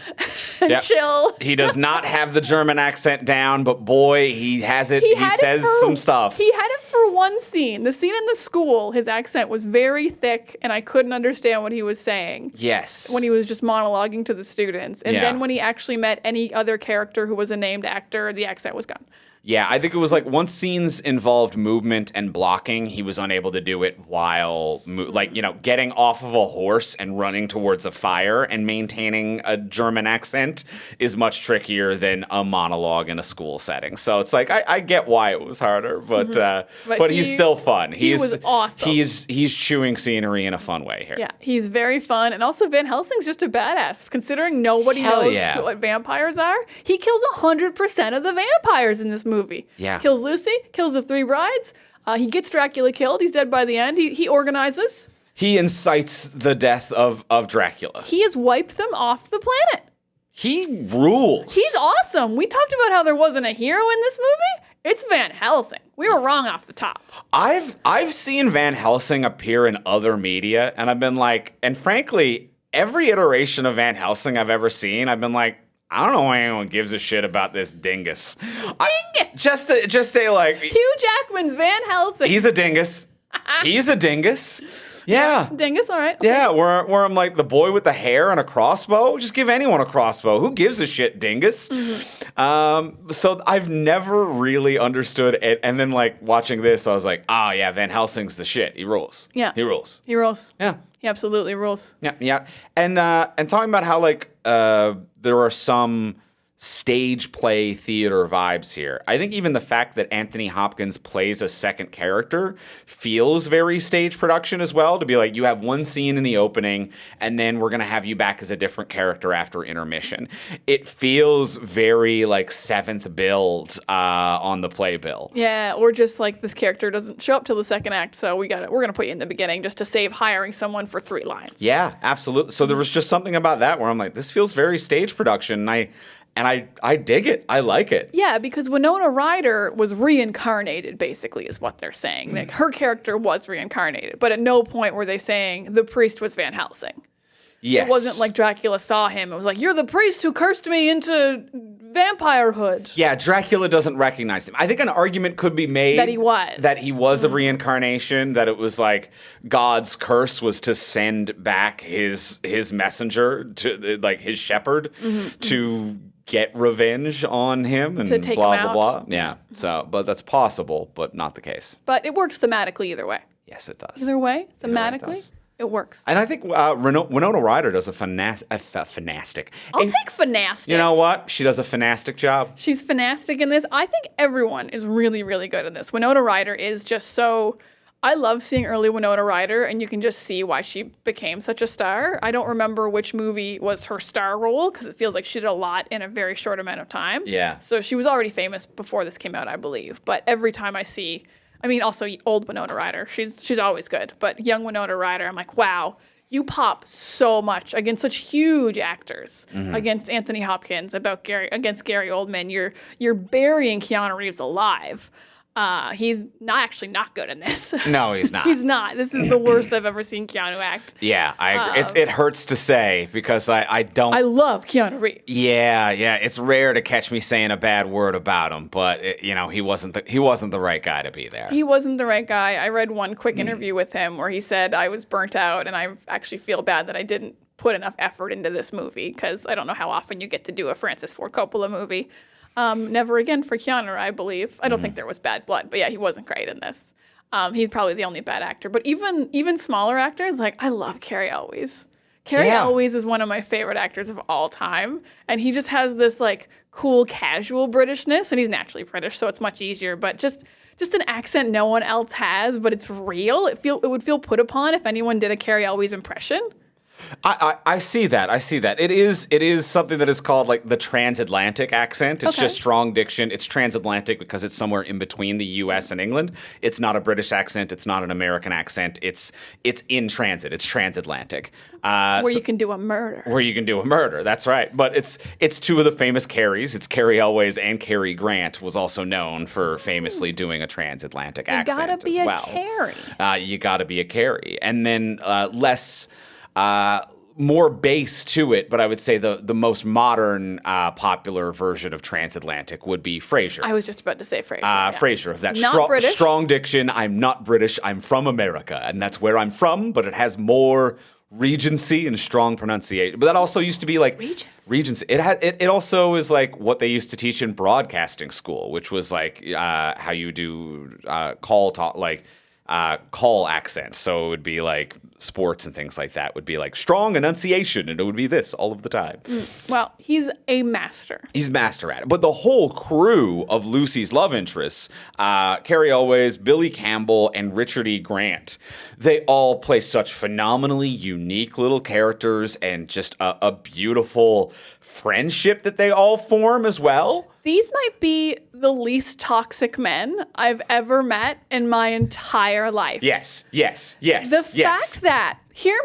Speaker 2: and chill.
Speaker 1: He does not have the German accent down, but boy, he has it. He says some stuff.
Speaker 2: He had it for one scene. The scene in the school, his accent was very thick, and I couldn't understand what he was saying.
Speaker 1: Yes.
Speaker 2: When he was just monologuing to the students. And then when he actually met any other character who was a named actor, the accent was gone.
Speaker 1: Yeah, I think it was like once scenes involved movement and blocking, he was unable to do it while, getting off of a horse and running towards a fire and maintaining a German accent is much trickier than a monologue in a school setting. So it's like, I get why it was harder, but he's still fun.
Speaker 2: He was awesome.
Speaker 1: He's chewing scenery in a fun way here.
Speaker 2: Yeah, he's very fun. And also Van Helsing's just a badass. Considering nobody knows what vampires are, he kills 100% of the vampires in this movie.
Speaker 1: Yeah.
Speaker 2: Kills Lucy, kills the 3 brides. He gets Dracula killed. He's dead by the end. He organizes.
Speaker 1: He incites the death of Dracula.
Speaker 2: He has wiped them off the planet.
Speaker 1: He rules.
Speaker 2: He's awesome. We talked about how there wasn't a hero in this movie. It's Van Helsing. We were wrong off the top.
Speaker 1: I've seen Van Helsing appear in other media, and I've been like, and frankly, every iteration of Van Helsing I've ever seen, I've been like, I don't know why anyone gives a shit about this dingus. Just say like
Speaker 2: Hugh Jackman's Van Helsing.
Speaker 1: He's a dingus. He's a dingus. Yeah.
Speaker 2: Dingus, all right. Okay.
Speaker 1: Yeah, where I'm like the boy with the hair and a crossbow. Just give anyone a crossbow. Who gives a shit, dingus? Mm-hmm. So I've never really understood it. And then like watching this, I was like, oh yeah, Van Helsing's the shit. He rules.
Speaker 2: Yeah.
Speaker 1: He rules.
Speaker 2: He rules.
Speaker 1: Yeah.
Speaker 2: He absolutely rules.
Speaker 1: Yeah, yeah. And talking about how like there are some stage play theater vibes here. I think even the fact that Anthony Hopkins plays a second character feels very stage production as well, to be like, you have one scene in the opening and then we're going to have you back as a different character after intermission. It feels very like seventh build on the playbill.
Speaker 2: Yeah, or just like this character doesn't show up till the second act, so we're gonna put you in the beginning just to save hiring someone for 3 lines.
Speaker 1: Yeah, absolutely. So there was just something about that where I'm like, this feels very stage production, and I dig it. I like it.
Speaker 2: Yeah, because Winona Ryder was reincarnated, basically, is what they're saying. Like, her character was reincarnated, but at no point were they saying the priest was Van Helsing.
Speaker 1: Yes.
Speaker 2: It wasn't like Dracula saw him. It was like, you're the priest who cursed me into vampirehood.
Speaker 1: Yeah, Dracula doesn't recognize him. I think an argument could be made
Speaker 2: That he was.
Speaker 1: That he was a reincarnation, that it was like God's curse was to send back his messenger, to like his shepherd, to get revenge on him and
Speaker 2: To take
Speaker 1: blah,
Speaker 2: him
Speaker 1: blah,
Speaker 2: out.
Speaker 1: blah. Yeah, so, but that's possible, but not the case.
Speaker 2: But it works thematically either way.
Speaker 1: Yes, it does.
Speaker 2: Either way,
Speaker 1: it
Speaker 2: thematically,
Speaker 1: does.
Speaker 2: it works.
Speaker 1: And I think Winona Ryder does a fanastic.
Speaker 2: I'll
Speaker 1: And
Speaker 2: take fanastic.
Speaker 1: you know what? She does a fanastic job.
Speaker 2: She's fantastic in this. I think everyone is really, really good in this. Winona Ryder is just so... I love seeing early Winona Ryder, and you can just see why she became such a star. I don't remember which movie was her star role, because it feels like she did a lot in a very short amount of time.
Speaker 1: Yeah.
Speaker 2: So she was already famous before this came out, I believe. But every time I see... I mean, also old Winona Ryder. She's always good. But young Winona Ryder, I'm like, wow, you pop so much against such huge actors, against Anthony Hopkins, against Gary Oldman. You're burying Keanu Reeves alive. He's not good in this.
Speaker 1: No, he's not.
Speaker 2: He's not. This is the worst I've ever seen Keanu act.
Speaker 1: Yeah, I agree. It hurts to say because I don't.
Speaker 2: I love Keanu Reeves.
Speaker 1: Yeah. It's rare to catch me saying a bad word about him, but he wasn't the right guy to be there.
Speaker 2: He wasn't the right guy. I read one quick interview with him where he said, I was burnt out and I actually feel bad that I didn't put enough effort into this movie, because I don't know how often you get to do a Francis Ford Coppola movie. Never again for Keanu, I believe. I don't think there was bad blood, but yeah, he wasn't great in this. He's probably the only bad actor. But even smaller actors, like, I love Cary Elwes. Cary Elwes is one of my favorite actors of all time, and he just has this like cool, casual Britishness, and he's naturally British, so it's much easier. But just an accent no one else has, but it's real. It would feel put upon if anyone did a Cary Elwes impression.
Speaker 1: I see that. It is something that is called like the transatlantic accent. It's just strong diction. It's transatlantic because it's somewhere in between the U.S. and England. It's not a British accent. It's not an American accent. It's in transit. It's transatlantic.
Speaker 2: You can do a murder.
Speaker 1: Where you can do a murder. That's right. But it's two of the famous Carys. It's Cary Elwes, and Cary Grant was also known for famously doing a transatlantic accent as well.
Speaker 2: You gotta be a Cary.
Speaker 1: You gotta be a Cary. And then less... more bass to it, but I would say the most modern popular version of transatlantic would be Frasier.
Speaker 2: I was just about to say Frasier.
Speaker 1: Frasier, of that
Speaker 2: British.
Speaker 1: strong diction. I'm not British. I'm from America, and that's where I'm from. But it has more Regency and strong pronunciation. But that also used to be like Regency. It also is like what they used to teach in broadcasting school, which was like how you do call accents. So it would be like sports and things like that would be like strong enunciation, and it would be this all of the time.
Speaker 2: Well, he's a master.
Speaker 1: He's master at it. But the whole crew of Lucy's love interests, Cary Elwes, Billy Campbell, and Richard E. Grant, they all play such phenomenally unique little characters, and just a beautiful friendship that they all form as well.
Speaker 2: These might be the least toxic men I've ever met in my entire life.
Speaker 1: Yes.
Speaker 2: The fact that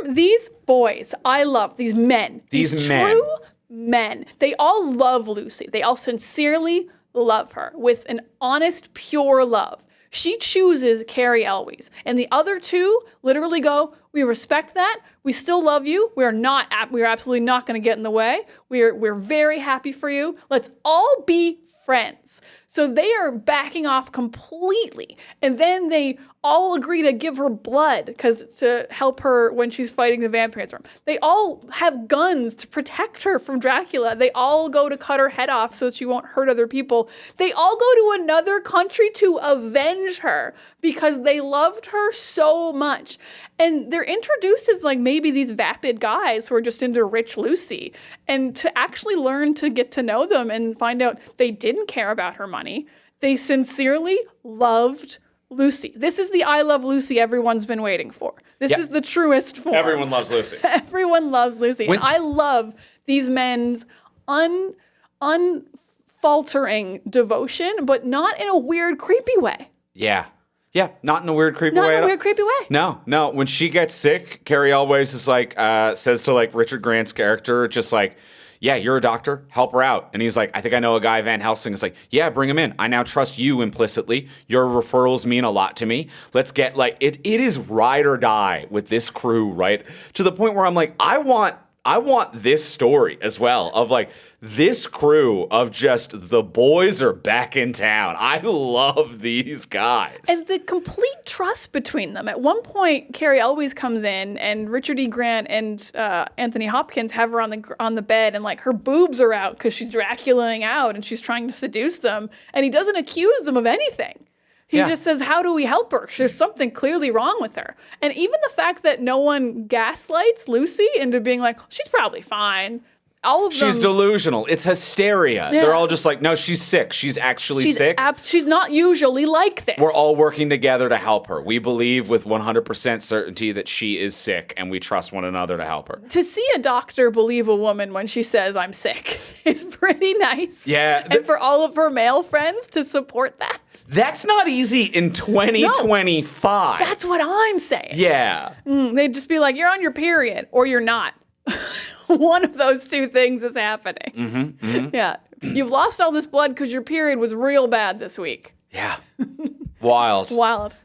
Speaker 2: these boys, I love these men. These true men. They all love Lucy. They all sincerely love her with an honest, pure love. She chooses Cary Elwes, and the other two literally go, we respect that. We still love you. We're absolutely not going to get in the way. We're very happy for you. Let's all be friends. So they are backing off completely. And then they all agree to give her blood to help her when she's fighting the vampires. They all have guns to protect her from Dracula. They all go to cut her head off so she won't hurt other people. They all go to another country to avenge her because they loved her so much. And they're introduced as like maybe these vapid guys who are just into rich Lucy. And to actually learn to get to know them and find out they didn't care about her money. They sincerely loved Lucy. This is the I Love Lucy everyone's been waiting for. This is the truest form.
Speaker 1: Everyone loves Lucy.
Speaker 2: Everyone loves Lucy. And I love these men's unfaltering devotion, but not in a weird, creepy way.
Speaker 1: Yeah. Yeah, not in a weird, creepy way.
Speaker 2: Not in a weird, creepy way.
Speaker 1: No. When she gets sick, Carrie always is like, says to like Richard Grant's character, just like, yeah, you're a doctor, help her out. And he's like, I think I know a guy, Van Helsing. Is like, yeah, bring him in. I now trust you implicitly. Your referrals mean a lot to me. Let's get like, it is ride or die with this crew, right? To the point where I'm like, I want this story as well of like this crew of just the boys are back in town. I love these guys.
Speaker 2: And the complete trust between them. At one point, Carrie Elwes comes in and Richard E. Grant and Anthony Hopkins have her on the bed and like her boobs are out because she's Draculaing out and she's trying to seduce them. And he doesn't accuse them of anything. He just says, how do we help her? There's something clearly wrong with her. And even the fact that no one gaslights Lucy into being like, she's probably fine. All of them.
Speaker 1: She's delusional. It's hysteria. Yeah. They're all just like, no, she's sick. She's actually sick.
Speaker 2: She's not usually like this.
Speaker 1: We're all working together to help her. We believe with 100% certainty that she is sick, and we trust one another to help her.
Speaker 2: To see a doctor believe a woman when she says, I'm sick, is pretty nice.
Speaker 1: Yeah.
Speaker 2: And for all of her male friends to support that.
Speaker 1: That's not easy in 2025.
Speaker 2: No, that's what I'm saying.
Speaker 1: Yeah.
Speaker 2: They'd just be like, you're on your period, or you're not. One of those two things is happening. Yeah. You've lost all this blood because your period was real bad this week.
Speaker 1: Yeah. Wild.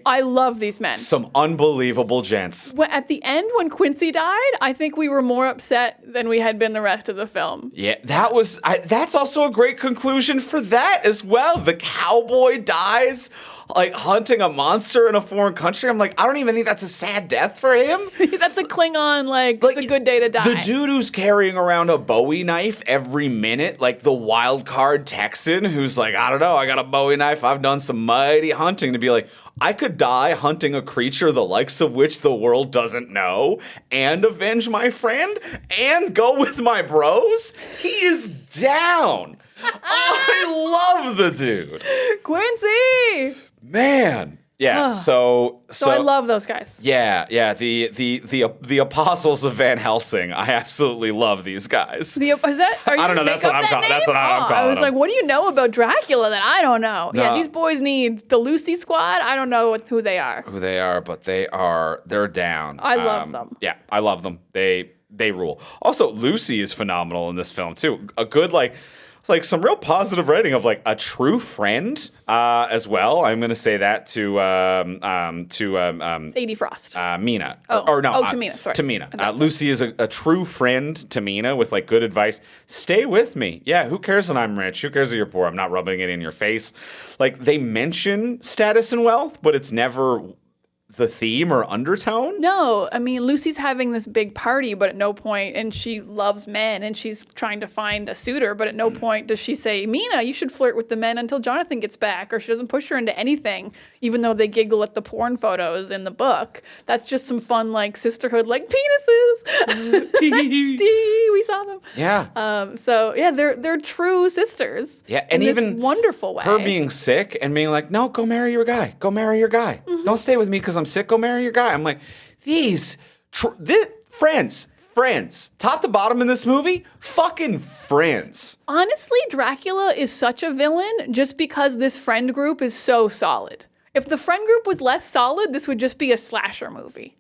Speaker 2: I love these men.
Speaker 1: Some unbelievable gents.
Speaker 2: At the end, when Quincy died, I think we were more upset than we had been the rest of the film.
Speaker 1: Yeah, that's also a great conclusion for that as well. The cowboy dies, like, hunting a monster in a foreign country. I'm like, I don't even think that's a sad death for him.
Speaker 2: That's a Klingon, like it's a good day to die.
Speaker 1: The dude who's carrying around a Bowie knife every minute, like the wild card Texan who's like, I don't know, I got a Bowie knife. I've done some mighty hunting, to be like, I could die hunting a creature the likes of which the world doesn't know and avenge my friend and go with my bros. He is down. I love the dude.
Speaker 2: Quincy!
Speaker 1: Man. Yeah, so
Speaker 2: I love those guys.
Speaker 1: Yeah, the apostles of Van Helsing. I absolutely love these guys.
Speaker 2: I don't know.
Speaker 1: That's what I'm calling. That's what I'm calling.
Speaker 2: I was like, what do you know about Dracula that I don't know? No. Yeah, these boys need the Lucy Squad. I don't know who they are.
Speaker 1: But they're down.
Speaker 2: I love them.
Speaker 1: Yeah, I love them. They rule. Also, Lucy is phenomenal in this film too. A good like some real positive writing of like a true friend as well. I'm going to say that to
Speaker 2: Sadie Frost.
Speaker 1: Mina.
Speaker 2: To Mina, sorry.
Speaker 1: To Mina. Lucy is a true friend to Mina with like good advice. Stay with me. Yeah, who cares that I'm rich? Who cares that you're poor? I'm not rubbing it in your face. Like they mention status and wealth, but it's never the theme or undertone?
Speaker 2: No, I mean, Lucy's having this big party, but at no point, and she loves men, and she's trying to find a suitor, but at no point does she say, Mina, you should flirt with the men until Jonathan gets back, or she doesn't push her into anything, even though they giggle at the porn photos in the book. That's just some fun, like, sisterhood, like, penises! We saw them.
Speaker 1: Yeah.
Speaker 2: So, yeah, they're true sisters.
Speaker 1: Yeah, and
Speaker 2: in
Speaker 1: even
Speaker 2: this wonderful way.
Speaker 1: Her being sick and being like, no, go marry your guy. Go marry your guy. Mm-hmm. Don't stay with me because I'm sick. Go marry your guy. I'm like, friends, top to bottom in this movie, fucking friends.
Speaker 2: Honestly, Dracula is such a villain just because this friend group is so solid. If the friend group was less solid, this would just be a slasher movie.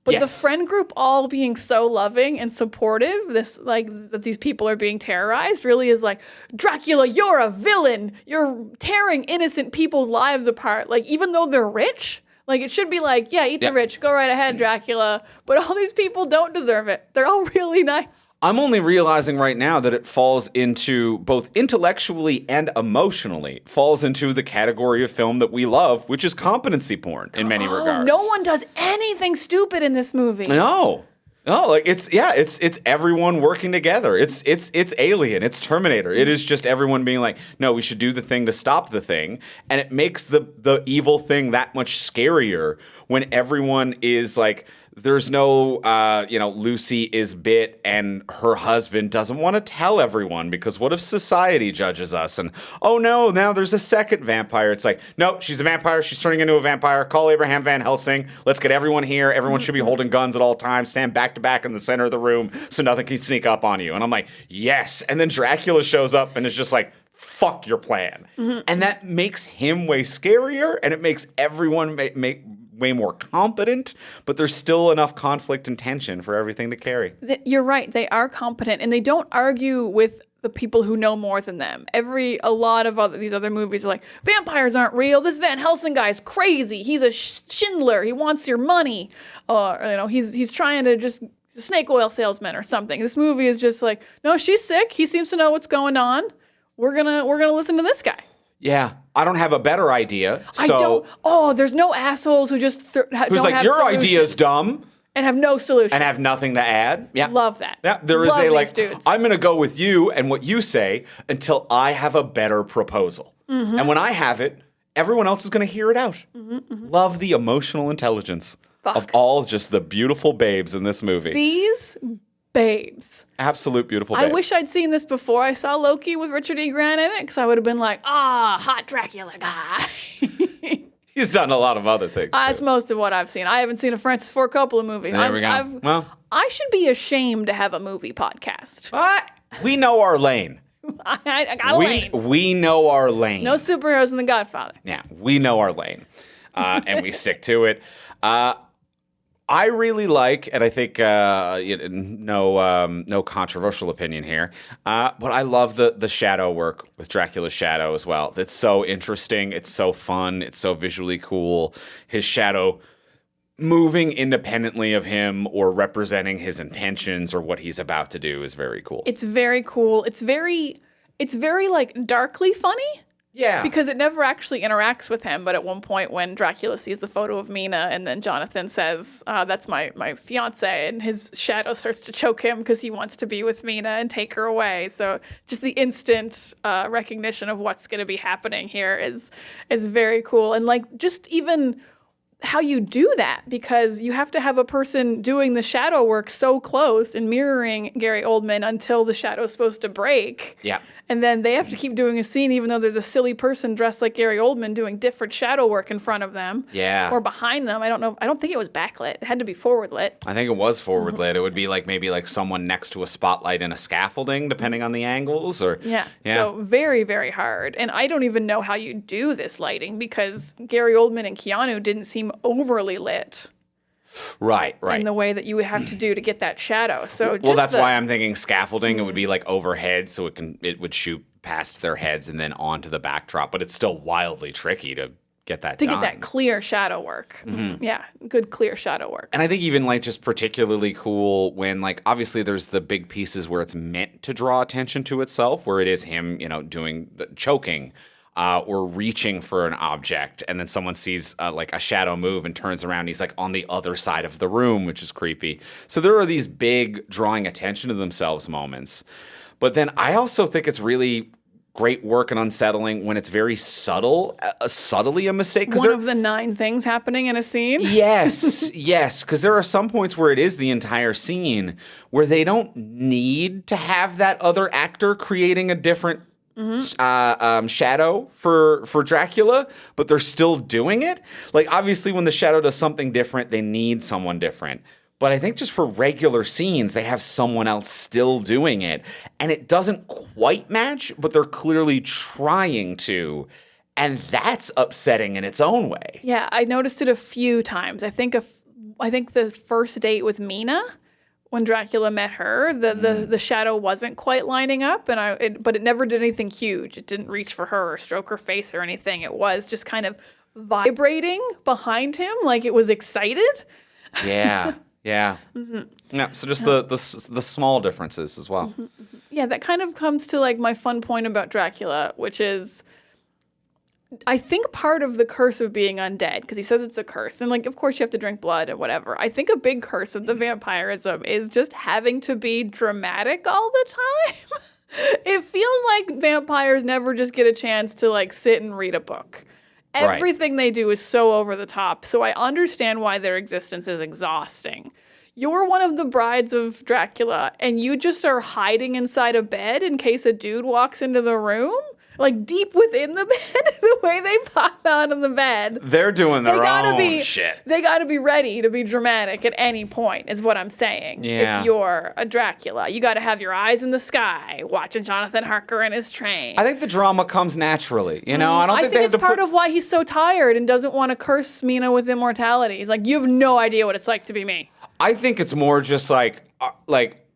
Speaker 2: But yes. The friend group all being so loving and supportive, this like that these people are being terrorized, really is like, Dracula, you're a villain. You're tearing innocent people's lives apart. Like, even though they're rich, Like, it should be like, yeah, eat the rich, go right ahead, Dracula. But all these people don't deserve it. They're all really nice.
Speaker 1: I'm only realizing right now that it falls into both intellectually and emotionally falls into the category of film that we love, which is competency porn in many regards.
Speaker 2: No one does anything stupid in this movie.
Speaker 1: No, like it's everyone working together. It's Alien, it's Terminator. It is just everyone being like, no, we should do the thing to stop the thing, and it makes the evil thing that much scarier when everyone is like. There's no, Lucy is bit and her husband doesn't want to tell everyone because what if society judges us? And, oh no, now there's a second vampire. It's like, no, she's a vampire. She's turning into a vampire. Call Abraham Van Helsing. Let's get everyone here. Everyone should be holding guns at all times. Stand back to back in the center of the room so nothing can sneak up on you. And I'm like, yes. And then Dracula shows up and is just like, fuck your plan. And that makes him way scarier and it makes everyone make way more competent, but there's still enough conflict and tension for everything to carry.
Speaker 2: You're right. They are competent, and they don't argue with the people who know more than them. A lot of these other movies are like, vampires aren't real. This Van Helsing guy is crazy. He's a Schindler. He wants your money. He's trying to just snake oil salesman or something. This movie is just like, no, she's sick. He seems to know what's going on. We're gonna listen to this guy.
Speaker 1: Yeah, I don't have a better idea. So
Speaker 2: there's no assholes who just don't
Speaker 1: like,
Speaker 2: have
Speaker 1: your
Speaker 2: solutions
Speaker 1: idea's dumb
Speaker 2: and have no solution
Speaker 1: and have nothing to add. Yeah,
Speaker 2: love that.
Speaker 1: Yeah, there is
Speaker 2: dudes.
Speaker 1: I'm gonna go with you and what you say until I have a better proposal. And when I have it, everyone else is gonna hear it out. Love the emotional intelligence of all just the beautiful babes in this movie.
Speaker 2: These babes.
Speaker 1: Absolute beautiful babes.
Speaker 2: I wish I'd seen this before I saw Loki with Richard E. Grant in it, because I would have been like, hot Dracula guy.
Speaker 1: He's done a lot of other things.
Speaker 2: That's most of what I've seen. I haven't seen a Francis Ford Coppola movie.
Speaker 1: There we go.
Speaker 2: I should be ashamed to have a movie podcast.
Speaker 1: We know our lane.
Speaker 2: I got a lane.
Speaker 1: We know our lane.
Speaker 2: No superheroes in The Godfather.
Speaker 1: Yeah, we know our lane. And we stick to it. I really like, and I think no controversial opinion here, but I love the shadow work with Dracula's shadow as well. It's so interesting. It's so fun. It's so visually cool. His shadow moving independently of him or representing his intentions or what he's about to do is very cool.
Speaker 2: It's very cool. It's very like darkly funny.
Speaker 1: Yeah.
Speaker 2: Because it never actually interacts with him, but at one point when Dracula sees the photo of Mina and then Jonathan says, that's my fiance, and his shadow starts to choke him because he wants to be with Mina and take her away. So just the instant recognition of what's going to be happening here is very cool. And like just even how you do that, because you have to have a person doing the shadow work so close and mirroring Gary Oldman until the shadow is supposed to break.
Speaker 1: Yeah.
Speaker 2: And then they have to keep doing a scene even though there's a silly person dressed like Gary Oldman doing different shadow work in front of them.
Speaker 1: Yeah.
Speaker 2: Or behind them. I don't know. I don't think it was backlit. It had to be forward lit.
Speaker 1: I think it was forward lit. It would be like maybe like someone next to a spotlight in a scaffolding, depending on the angles. Or
Speaker 2: yeah. So very, very hard. And I don't even know how you do this lighting because Gary Oldman and Keanu didn't seem overly lit.
Speaker 1: Right.
Speaker 2: In the way that you would have to do to get that shadow. So
Speaker 1: that's why I'm thinking scaffolding. It would be like overhead, so it would shoot past their heads and then onto the backdrop. But it's still wildly tricky to get that done.
Speaker 2: To get that clear shadow work. Mm-hmm. Yeah, good clear shadow work.
Speaker 1: And I think even like just particularly cool when like obviously there's the big pieces where it's meant to draw attention to itself, where it is him, doing choking. Or reaching for an object, and then someone sees like a shadow move and turns around. And he's like on the other side of the room, which is creepy. So there are these big drawing attention to themselves moments. But then I also think it's really great work and unsettling when it's very subtle, subtly a mistake.
Speaker 2: One of the 9 things happening in a scene?
Speaker 1: Yes, yes, because there are some points where it is the entire scene where they don't need to have that other actor creating a different shadow for Dracula, but they're still doing it. Like obviously when the shadow does something different, they need someone different. But I think just for regular scenes, they have someone else still doing it. And it doesn't quite match, but they're clearly trying to. And that's upsetting in its own way.
Speaker 2: Yeah, I noticed it a few times. I think the first date with Mina, when Dracula met her, the shadow wasn't quite lining up, but it never did anything huge. It didn't reach for her or stroke her face or anything. It was just kind of vibrating behind him like it was excited.
Speaker 1: Yeah. Yeah. Yeah. So just the small differences as well.
Speaker 2: Yeah, that kind of comes to like my fun point about Dracula, which is I think part of the curse of being undead, because he says it's a curse, and like of course you have to drink blood and whatever. I think a big curse of the vampirism is just having to be dramatic all the time. It feels like vampires never just get a chance to like sit and read a book. Everything they do is so over the top. So I understand why their existence is exhausting. You're one of the brides of Dracula, and you just are hiding inside a bed in case a dude walks into the room? Like deep within the bed, the way they pop out of the bed.
Speaker 1: They're doing their own shit.
Speaker 2: They got to be ready to be dramatic at any point, is what I'm saying.
Speaker 1: Yeah.
Speaker 2: If you're a Dracula, you got to have your eyes in the sky, watching Jonathan Harker in his train.
Speaker 1: I think the drama comes naturally. You know, I don't think they have
Speaker 2: it's
Speaker 1: to
Speaker 2: part of why he's so tired and doesn't want to curse Mina with immortality. He's like, you have no idea what it's like to be me.
Speaker 1: I think it's more just like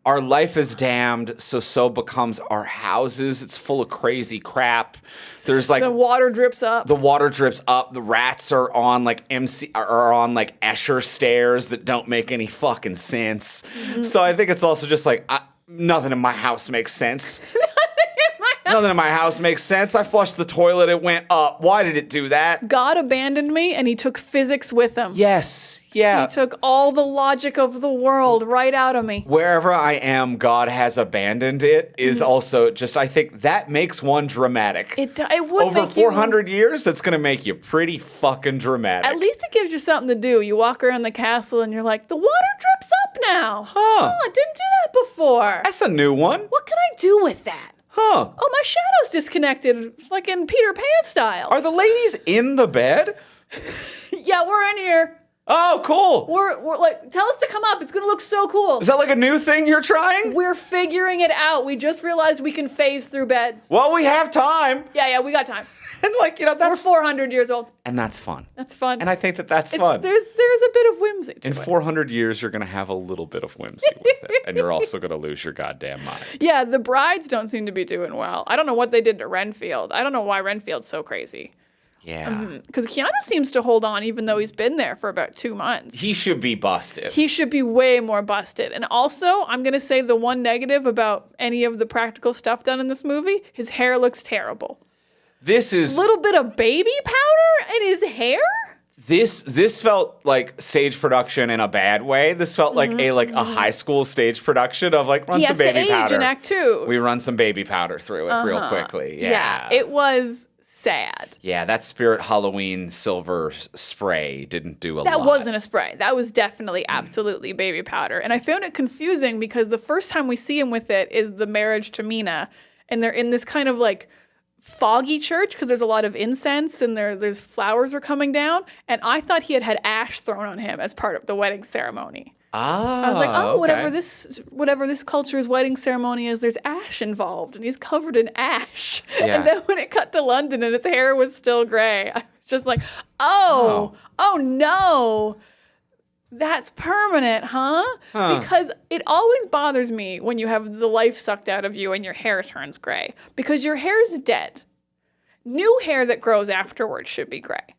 Speaker 1: our life is damned, so becomes our houses. It's full of crazy crap. There's like
Speaker 2: the water drips up.
Speaker 1: The water drips up. The rats are on like Escher stairs that don't make any fucking sense. So I think it's also just like nothing in my house makes sense. Nothing in my house makes sense. I flushed the toilet. It went up. Why did it do that?
Speaker 2: God abandoned me, and he took physics with him.
Speaker 1: Yes. Yeah.
Speaker 2: He took all the logic of the world right out of me.
Speaker 1: Wherever I am, God has abandoned it is also just, I think that makes one dramatic.
Speaker 2: It would
Speaker 1: Over
Speaker 2: make
Speaker 1: 400 years, it's going to make you pretty fucking dramatic.
Speaker 2: At least it gives you something to do. You walk around the castle and you're like, the water drips up now.
Speaker 1: Huh.
Speaker 2: Oh, I didn't do that before.
Speaker 1: That's a new one.
Speaker 2: What can I do with that?
Speaker 1: Huh.
Speaker 2: Oh, my shadow's disconnected, like in Peter Pan style.
Speaker 1: Are the ladies in the bed?
Speaker 2: Yeah, we're in here.
Speaker 1: Oh, cool.
Speaker 2: We're like, tell us to come up. It's going to look so cool.
Speaker 1: Is that like a new thing you're trying?
Speaker 2: We're figuring it out. We just realized we can phase through beds.
Speaker 1: Well, we have time.
Speaker 2: Yeah, we got time.
Speaker 1: And like, you know, that's...
Speaker 2: We're 400 years old.
Speaker 1: And that's fun.
Speaker 2: That's fun.
Speaker 1: And I think that's fun.
Speaker 2: There's a bit of whimsy to
Speaker 1: In
Speaker 2: it.
Speaker 1: 400 years, you're going to have a little bit of whimsy with it. And you're also going to lose your goddamn mind.
Speaker 2: Yeah, the brides don't seem to be doing well. I don't know what they did to Renfield. I don't know why Renfield's so crazy.
Speaker 1: Yeah.
Speaker 2: Because Keanu seems to hold on even though he's been there for about 2 months.
Speaker 1: He should be busted.
Speaker 2: He should be way more busted. And also, I'm going to say the one negative about any of the practical stuff done in this movie, his hair looks terrible.
Speaker 1: This is...
Speaker 2: A little bit of baby powder in his hair?
Speaker 1: This felt like stage production in a bad way. This felt like a high school stage production of like run some baby
Speaker 2: powder. He has to age
Speaker 1: powder.
Speaker 2: in Act 2.
Speaker 1: We run some baby powder through it real quickly. Yeah.
Speaker 2: It was sad.
Speaker 1: Yeah, that Spirit Halloween silver spray didn't do a lot.
Speaker 2: That wasn't a spray. That was definitely absolutely baby powder. And I found it confusing because the first time we see him with it is the marriage to Mina, and they're in this kind of like foggy church because there's a lot of incense and there's flowers are coming down, and I thought he had ash thrown on him as part of the wedding ceremony. I was like,
Speaker 1: okay.
Speaker 2: whatever this culture's wedding ceremony is, there's ash involved, and he's covered in ash.
Speaker 1: Yeah.
Speaker 2: And then when it cut to London and his hair was still gray, I was just like, oh no. That's permanent, huh? Because it always bothers me when you have the life sucked out of you and your hair turns gray. Because your hair's dead. New hair that grows afterwards should be gray.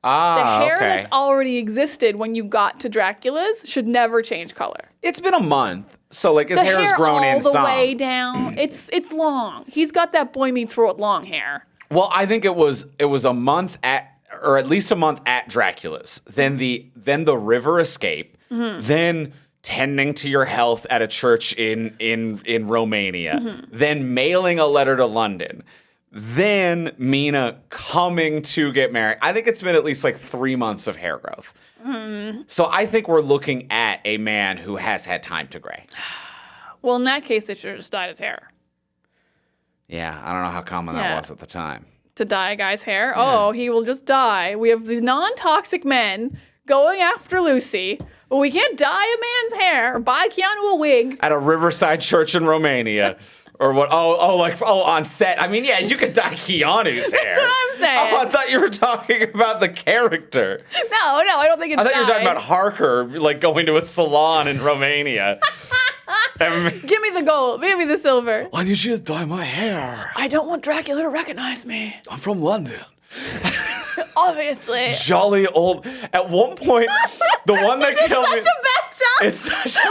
Speaker 2: The hair that's already existed when you got to Dracula's should never change color.
Speaker 1: It's been a month, so like his hair has grown in some.
Speaker 2: All the way down. It's long. He's got that Boy Meets World long hair.
Speaker 1: Well, I think it was a month or at least a month at Dracula's. Then the river escape. Then tending to your health at a church in Romania. Then mailing a letter to London. Then Mina coming to get married. I think it's been at least like 3 months of hair growth. So I think we're looking at a man who has had time to gray.
Speaker 2: Well, in that case, they should have just dyed his hair.
Speaker 1: Yeah, I don't know how common that was at the time.
Speaker 2: To dye a guy's hair? Yeah. Oh, he will just die. We have these non-toxic men going after Lucy, but we can't dye a man's hair or buy Keanu a wig.
Speaker 1: At a riverside church in Romania. Or what? On set. I mean, yeah, you could dye Keanu's hair.
Speaker 2: That's what I'm saying.
Speaker 1: Oh, I thought you were talking about the character.
Speaker 2: No, I don't think it's
Speaker 1: I thought you were talking about Harker, like going to a salon in Romania.
Speaker 2: Give me the gold. Give me the silver.
Speaker 1: I need you to dye my hair.
Speaker 2: I don't want Dracula to recognize me.
Speaker 1: I'm from London.
Speaker 2: Obviously.
Speaker 1: Jolly old. At one point, the one that killed me.
Speaker 2: Such a bad job.
Speaker 1: It's such a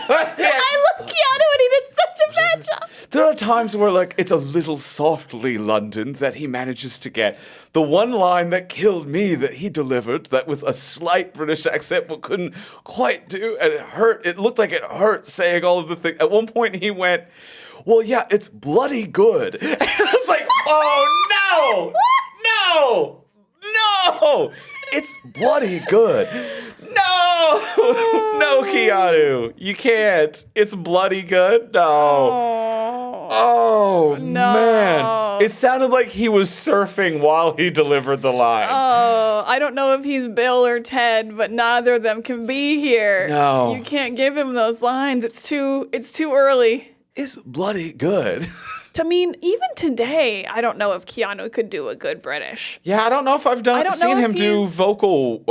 Speaker 1: bad job.
Speaker 2: I love Keanu and he did such a bad job.
Speaker 1: There are times where, like, it's a little softly London that he manages to get. The one line that killed me that he delivered, that with a slight British accent but couldn't quite do, and it hurt. It looked like it hurt saying all of the things. At one point, he went, well, yeah, it's bloody good. And I was like, oh, no, it's bloody good. No, Keanu, you can't. It's bloody good. No. Oh,
Speaker 2: No.
Speaker 1: man. It sounded like he was surfing while he delivered the line.
Speaker 2: Oh, I don't know if he's Bill or Ted, but neither of them can be here.
Speaker 1: No.
Speaker 2: You can't give him those lines. It's too early.
Speaker 1: It's bloody good.
Speaker 2: I mean, even today, I don't know if Keanu could do a good British.
Speaker 1: Yeah, I don't know if I've seen him do vocal,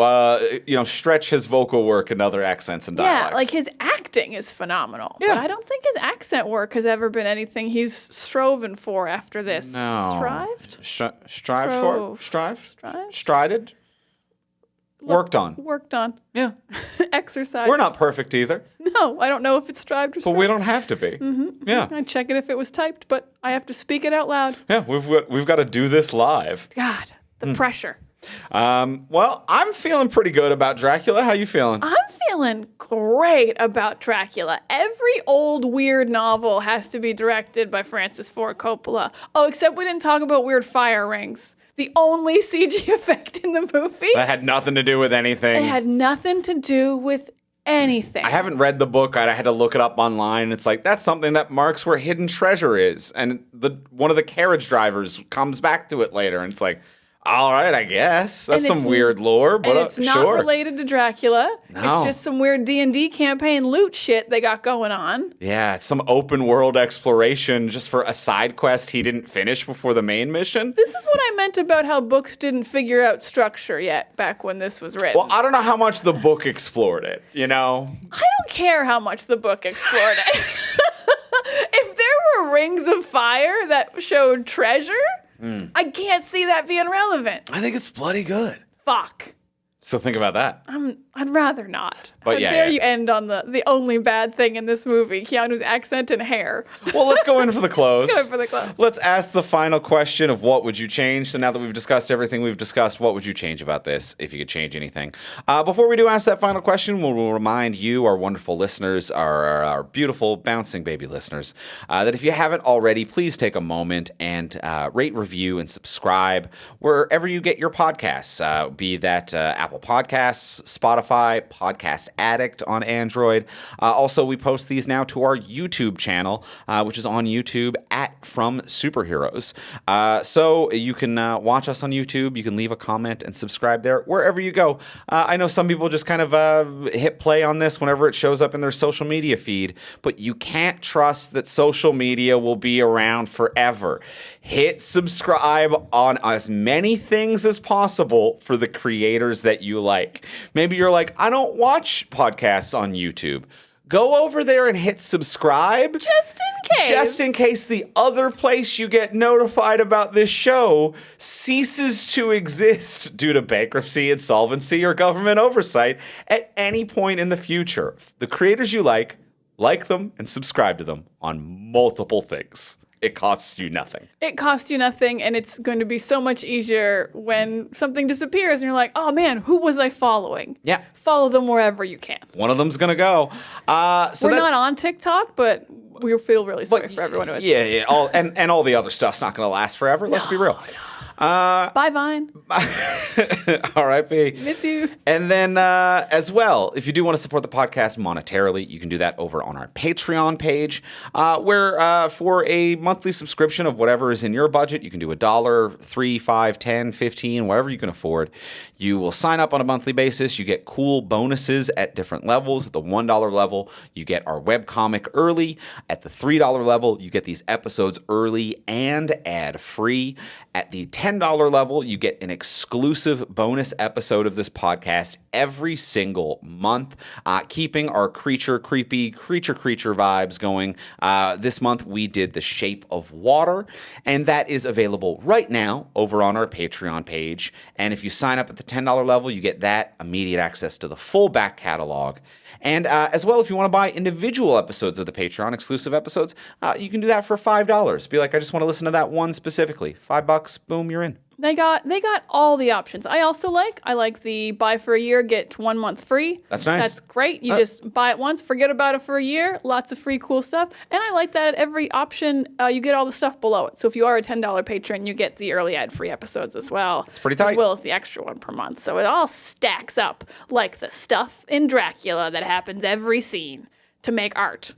Speaker 1: stretch his vocal work in other accents and dialects.
Speaker 2: Yeah, like his acting is phenomenal.
Speaker 1: Yeah.
Speaker 2: But I don't think his accent work has ever been anything he's striven for after this.
Speaker 1: No.
Speaker 2: Strived?
Speaker 1: Strived for? Strived?
Speaker 2: Strived?
Speaker 1: Strided? Worked on.
Speaker 2: Worked on.
Speaker 1: Yeah.
Speaker 2: Exercised.
Speaker 1: We're not perfect either,
Speaker 2: No, I don't know if it's strived or
Speaker 1: but
Speaker 2: strived.
Speaker 1: we don't have to be. Yeah.
Speaker 2: I'd check it if it was typed, but I have to speak it out loud.
Speaker 1: Yeah, we've got to do this live.
Speaker 2: God, the pressure.
Speaker 1: Well, I'm feeling pretty good about Dracula. How you feeling?
Speaker 2: I'm feeling great about Dracula. Every old weird novel has to be directed by Francis Ford Coppola. Oh, except we didn't talk about weird fire rings. The only CG effect in the movie.
Speaker 1: That had nothing to do with anything.
Speaker 2: It had nothing to do with anything.
Speaker 1: I haven't read the book. I had to look it up online. It's like, that's something that marks where hidden treasure is. And one of the carriage drivers comes back to it later. And it's like, all right, I guess. That's some weird lore, but
Speaker 2: and it's not
Speaker 1: sure.
Speaker 2: related to Dracula.
Speaker 1: No.
Speaker 2: It's just some weird D&D campaign loot shit they got going on.
Speaker 1: Yeah, it's some open world exploration just for a side quest he didn't finish before the main mission.
Speaker 2: This is what I meant about how books didn't figure out structure yet back when this was written.
Speaker 1: Well, I don't know how much the book explored it, you know?
Speaker 2: I don't care how much the book explored it. If there were rings of fire that showed treasure, I can't see that being relevant.
Speaker 1: I think it's bloody good.
Speaker 2: Fuck.
Speaker 1: So think about that.
Speaker 2: I'd rather not.
Speaker 1: But
Speaker 2: How
Speaker 1: yeah,
Speaker 2: dare
Speaker 1: yeah.
Speaker 2: you end on the only bad thing in this movie, Keanu's accent and hair.
Speaker 1: Well, let's go in for the close.
Speaker 2: Let's go in for the close.
Speaker 1: Let's ask the final question of what would you change. So now that we've discussed everything we've discussed, what would you change about this if you could change anything? Before we do ask that final question, we'll remind you, our wonderful listeners, our beautiful bouncing baby listeners, that if you haven't already, please take a moment and rate, review, and subscribe wherever you get your podcasts, be that Apple Podcasts, Spotify, Podcast Addict on Android. Also, we post these now to our YouTube channel, which is on YouTube at From Superheroes. So you can watch us on YouTube. You can leave a comment and subscribe there wherever you go. I know some people just kind of hit play on this whenever it shows up in their social media feed, but you can't trust that social media will be around forever. Hit subscribe on as many things as possible for the creators that you like. Maybe you're like, I don't watch podcasts on YouTube. Go over there and hit subscribe.
Speaker 2: Just in case.
Speaker 1: Just in case the other place you get notified about this show ceases to exist due to bankruptcy, insolvency, or government oversight at any point in the future. The creators you like them, and subscribe to them on multiple things. It costs you nothing.
Speaker 2: It costs you nothing, and it's going to be so much easier when something disappears and you're like, oh man, who was I following?
Speaker 1: Yeah.
Speaker 2: Follow them wherever you can.
Speaker 1: One of them's going to go.
Speaker 2: We're not on TikTok, but we feel really sorry for everyone who is.
Speaker 1: Yeah. And all the other stuff's not going to last forever. Let's be real.
Speaker 2: Bye, Vine.
Speaker 1: R.I.P.
Speaker 2: Miss you.
Speaker 1: And then as well, if you do want to support the podcast monetarily, you can do that over on our Patreon page, where for a monthly subscription of whatever is in your budget, you can do $1, $3, $5, $10, $15, whatever you can afford. You will sign up on a monthly basis. You get cool bonuses at different levels. At the $1 level, you get our webcomic early. At the $3 level, you get these episodes early and ad-free. At the $10 $10 level, you get an exclusive bonus episode of this podcast every single month, keeping our creepy creature vibes going. This month, we did The Shape of Water, and that is available right now over on our Patreon page. And if you sign up at the $10 level, you get that, immediate access to the full back catalog. And as well, if you want to buy individual episodes of the Patreon, exclusive episodes, you can do that for $5. Be like, I just want to listen to that one specifically. $5, boom, you're in.
Speaker 2: They got all the options. I like the buy for a year, get 1 month free.
Speaker 1: That's nice.
Speaker 2: That's great. You just buy it once, forget about it for a year. Lots of free cool stuff. And I like that at every option, you get all the stuff below it. So if you are a $10 patron, you get the early ad-free episodes as well.
Speaker 1: It's pretty tight.
Speaker 2: As well as the extra one per month. So it all stacks up like the stuff in Dracula that happens every scene to make art.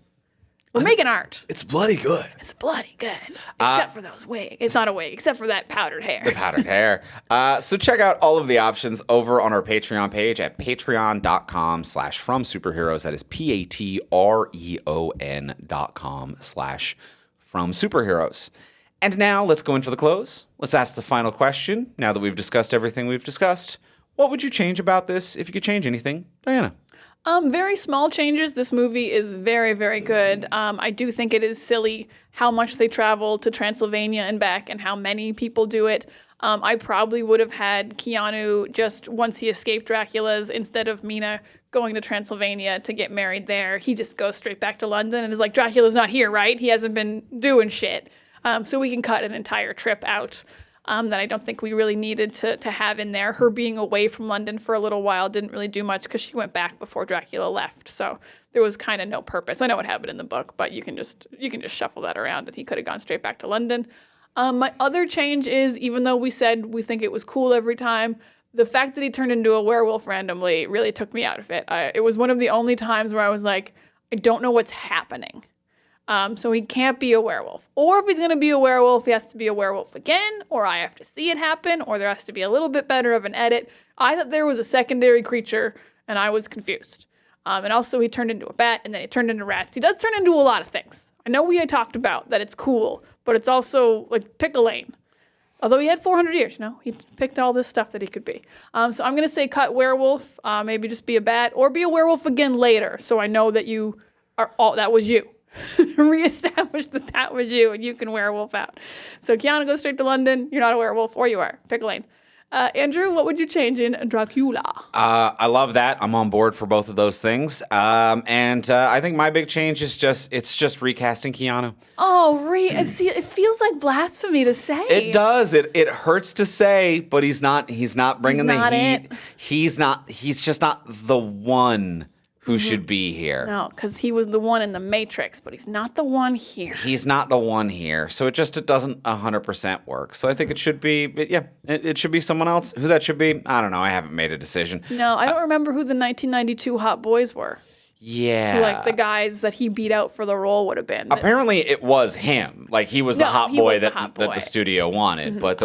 Speaker 2: We're making art.
Speaker 1: It's bloody good.
Speaker 2: It's bloody good. Except for those wigs. It's not a wig, except for that powdered hair.
Speaker 1: The powdered hair. So check out all of the options over on our Patreon page at patreon.com/fromsuperheroes. That is patreon.com/fromsuperheroes. And now let's go in for the close. Let's ask the final question. Now that we've discussed everything we've discussed, what would you change about this if you could change anything? Diana.
Speaker 2: Very small changes. This movie is very, very good. I do think it is silly how much they travel to Transylvania and back and how many people do it. I probably would have had Keanu just once he escaped Dracula's, instead of Mina going to Transylvania to get married there, he just goes straight back to London and is like, Dracula's not here, right? He hasn't been doing shit. So we can cut an entire trip out. That I don't think we really needed to have in there. Her being away from London for a little while didn't really do much because she went back before Dracula left. So there was kind of no purpose. I know what happened in the book, but you can just shuffle that around and he could have gone straight back to London. My other change is, even though we said we think it was cool every time, the fact that he turned into a werewolf randomly really took me out of it. It was one of the only times where I was like, I don't know what's happening. So he can't be a werewolf. Or if he's going to be a werewolf, he has to be a werewolf again, or I have to see it happen, or there has to be a little bit better of an edit. I thought there was a secondary creature, and I was confused. And also he turned into a bat, and then he turned into rats. He does turn into a lot of things. I know we had talked about that it's cool, but it's also like pick a lane. Although he had 400 years, he picked all this stuff that he could be. So I'm going to say cut werewolf, maybe just be a bat, or be a werewolf again later, so I know that you are that was you. Reestablish that was you and you can werewolf out. So Keanu goes straight to London. You're not a werewolf, or you are. Pick a lane. Andrew, what would you change in Dracula?
Speaker 1: I love that. I'm on board for both of those things. And I think my big change is just recasting Keanu.
Speaker 2: Oh, it feels like blasphemy to say.
Speaker 1: It does. It hurts to say, but he's not bringing the heat.
Speaker 2: It.
Speaker 1: He's just not the one who should be here.
Speaker 2: No, because he was the one in the Matrix, but he's not the one here.
Speaker 1: He's not the one here. So it doesn't 100% work. So I think it should be, it should be someone else. Who that should be, I don't know. I haven't made a decision.
Speaker 2: No, I don't remember who the 1992 hot boys were.
Speaker 1: Yeah.
Speaker 2: Who, like, the guys that he beat out for the role would have been.
Speaker 1: Apparently it was him. Like, he was the hot boy that the studio wanted. Mm-hmm. But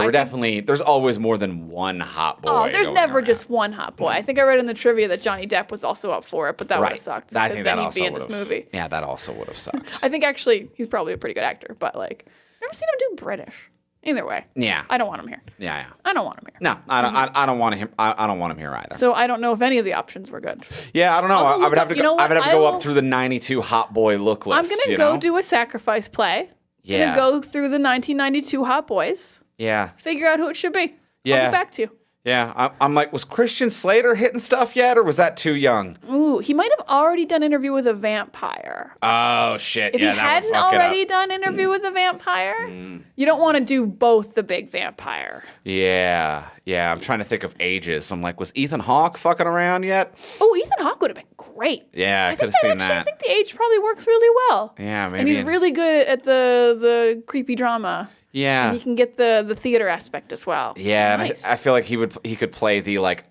Speaker 1: there's always more than one hot boy.
Speaker 2: Oh, there's never just one hot boy. I think I read in the trivia that Johnny Depp was also up for it, but that would have sucked.
Speaker 1: I think that
Speaker 2: then
Speaker 1: also
Speaker 2: he'd be in this movie.
Speaker 1: Yeah, that also would have sucked.
Speaker 2: I think actually he's probably a pretty good actor, but like, I've never seen him do British. Either way.
Speaker 1: Yeah.
Speaker 2: I don't want him here.
Speaker 1: Yeah.
Speaker 2: I don't want him here.
Speaker 1: No, I don't want him. I don't want him here either.
Speaker 2: So I don't know if any of the options were good.
Speaker 1: Yeah, I don't know. I would have to go up through the 92 hot boy look list.
Speaker 2: I'm gonna go do a sacrifice play. Yeah. I'm gonna go through the 1992 hot boys.
Speaker 1: Yeah.
Speaker 2: Figure out who it should be.
Speaker 1: Yeah.
Speaker 2: I'll get back to you.
Speaker 1: Yeah, I'm like, was Christian Slater hitting stuff yet, or was that too young?
Speaker 2: Ooh, he might have already done Interview with a Vampire.
Speaker 1: Oh, shit.
Speaker 2: If he hadn't already done Interview with a Vampire, you don't want to do both the big vampire.
Speaker 1: Yeah, I'm trying to think of ages. I'm like, was Ethan Hawke fucking around yet?
Speaker 2: Oh, Ethan Hawke would have been great.
Speaker 1: Yeah, I could have seen that.
Speaker 2: I think the age probably works really well.
Speaker 1: Yeah, maybe.
Speaker 2: And he's really good at the creepy drama.
Speaker 1: Yeah.
Speaker 2: And he can get the theater aspect as well.
Speaker 1: Yeah,
Speaker 2: nice.
Speaker 1: And I feel like he could play the like,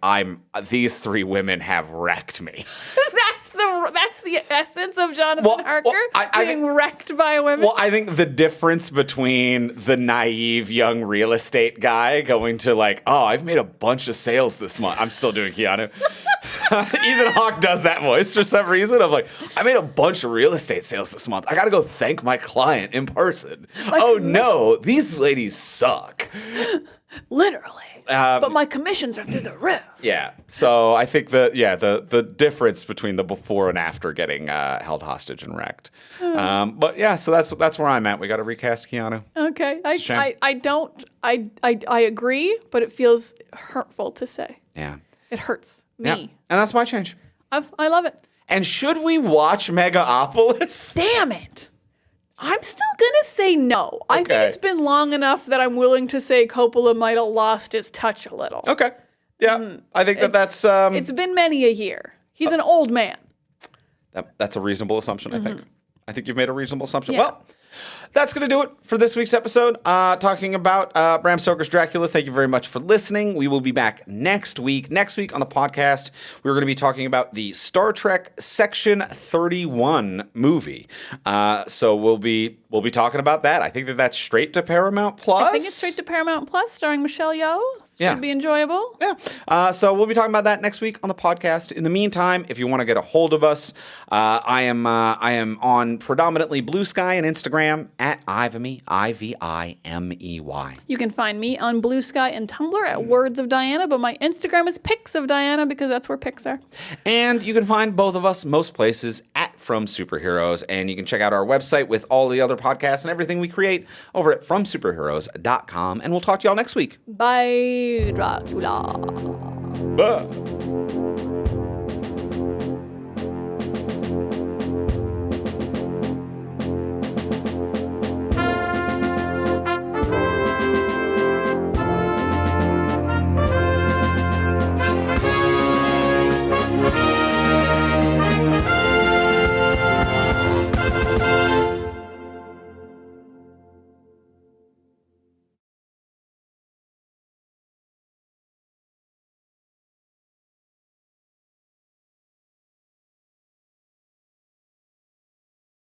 Speaker 1: these three women have wrecked me.
Speaker 2: That's the essence of Jonathan Harker being wrecked by women.
Speaker 1: Well, I think the difference between the naive young real estate guy going to like, oh, I've made a bunch of sales this month. I'm still doing Keanu. Ethan Hawke does that voice for some reason. I'm like, I made a bunch of real estate sales this month. I got to go thank my client in person. Like, no, these ladies suck.
Speaker 2: Literally. But my commissions are through the roof.
Speaker 1: Yeah. So I think the difference between the before and after getting held hostage and wrecked. But yeah, so that's where I'm at. We got to recast Keanu.
Speaker 2: Okay.
Speaker 1: Shame.
Speaker 2: I agree, but it feels hurtful to say.
Speaker 1: Yeah.
Speaker 2: It hurts me.
Speaker 1: Yeah. And that's my change.
Speaker 2: I love it.
Speaker 1: And should we watch Megaopolis?
Speaker 2: Damn it. I'm still going to say no. I think it's been long enough that I'm willing to say Coppola might have lost his touch a little.
Speaker 1: Okay. Yeah. I think that's...
Speaker 2: It's been many a year. He's an old man.
Speaker 1: That's a reasonable assumption, I think. I think you've made a reasonable assumption.
Speaker 2: Yeah.
Speaker 1: Well, that's going to do it for this week's episode, talking about Bram Stoker's Dracula. Thank you very much for listening. We will be back next week. Next week on the podcast, we're going to be talking about the Star Trek Section 31 movie. So we'll be talking about that. I think that's straight to Paramount Plus.
Speaker 2: I think it's straight to Paramount Plus, starring Michelle Yeoh. Should be enjoyable.
Speaker 1: Yeah. So we'll be talking about that next week on the podcast. In the meantime, if you want to get a hold of us, I am on predominantly Blue Sky and Instagram at Ivimey, Ivimey.
Speaker 2: You can find me on Blue Sky and Tumblr at Words of Diana, but my Instagram is Pics of Diana because that's where pics are.
Speaker 1: And you can find both of us most places at From Superheroes, and you can check out our website with all the other podcasts and everything we create over at FromSuperheroes.com. And we'll talk to y'all next week.
Speaker 2: Bye, Dracula.
Speaker 1: Bye.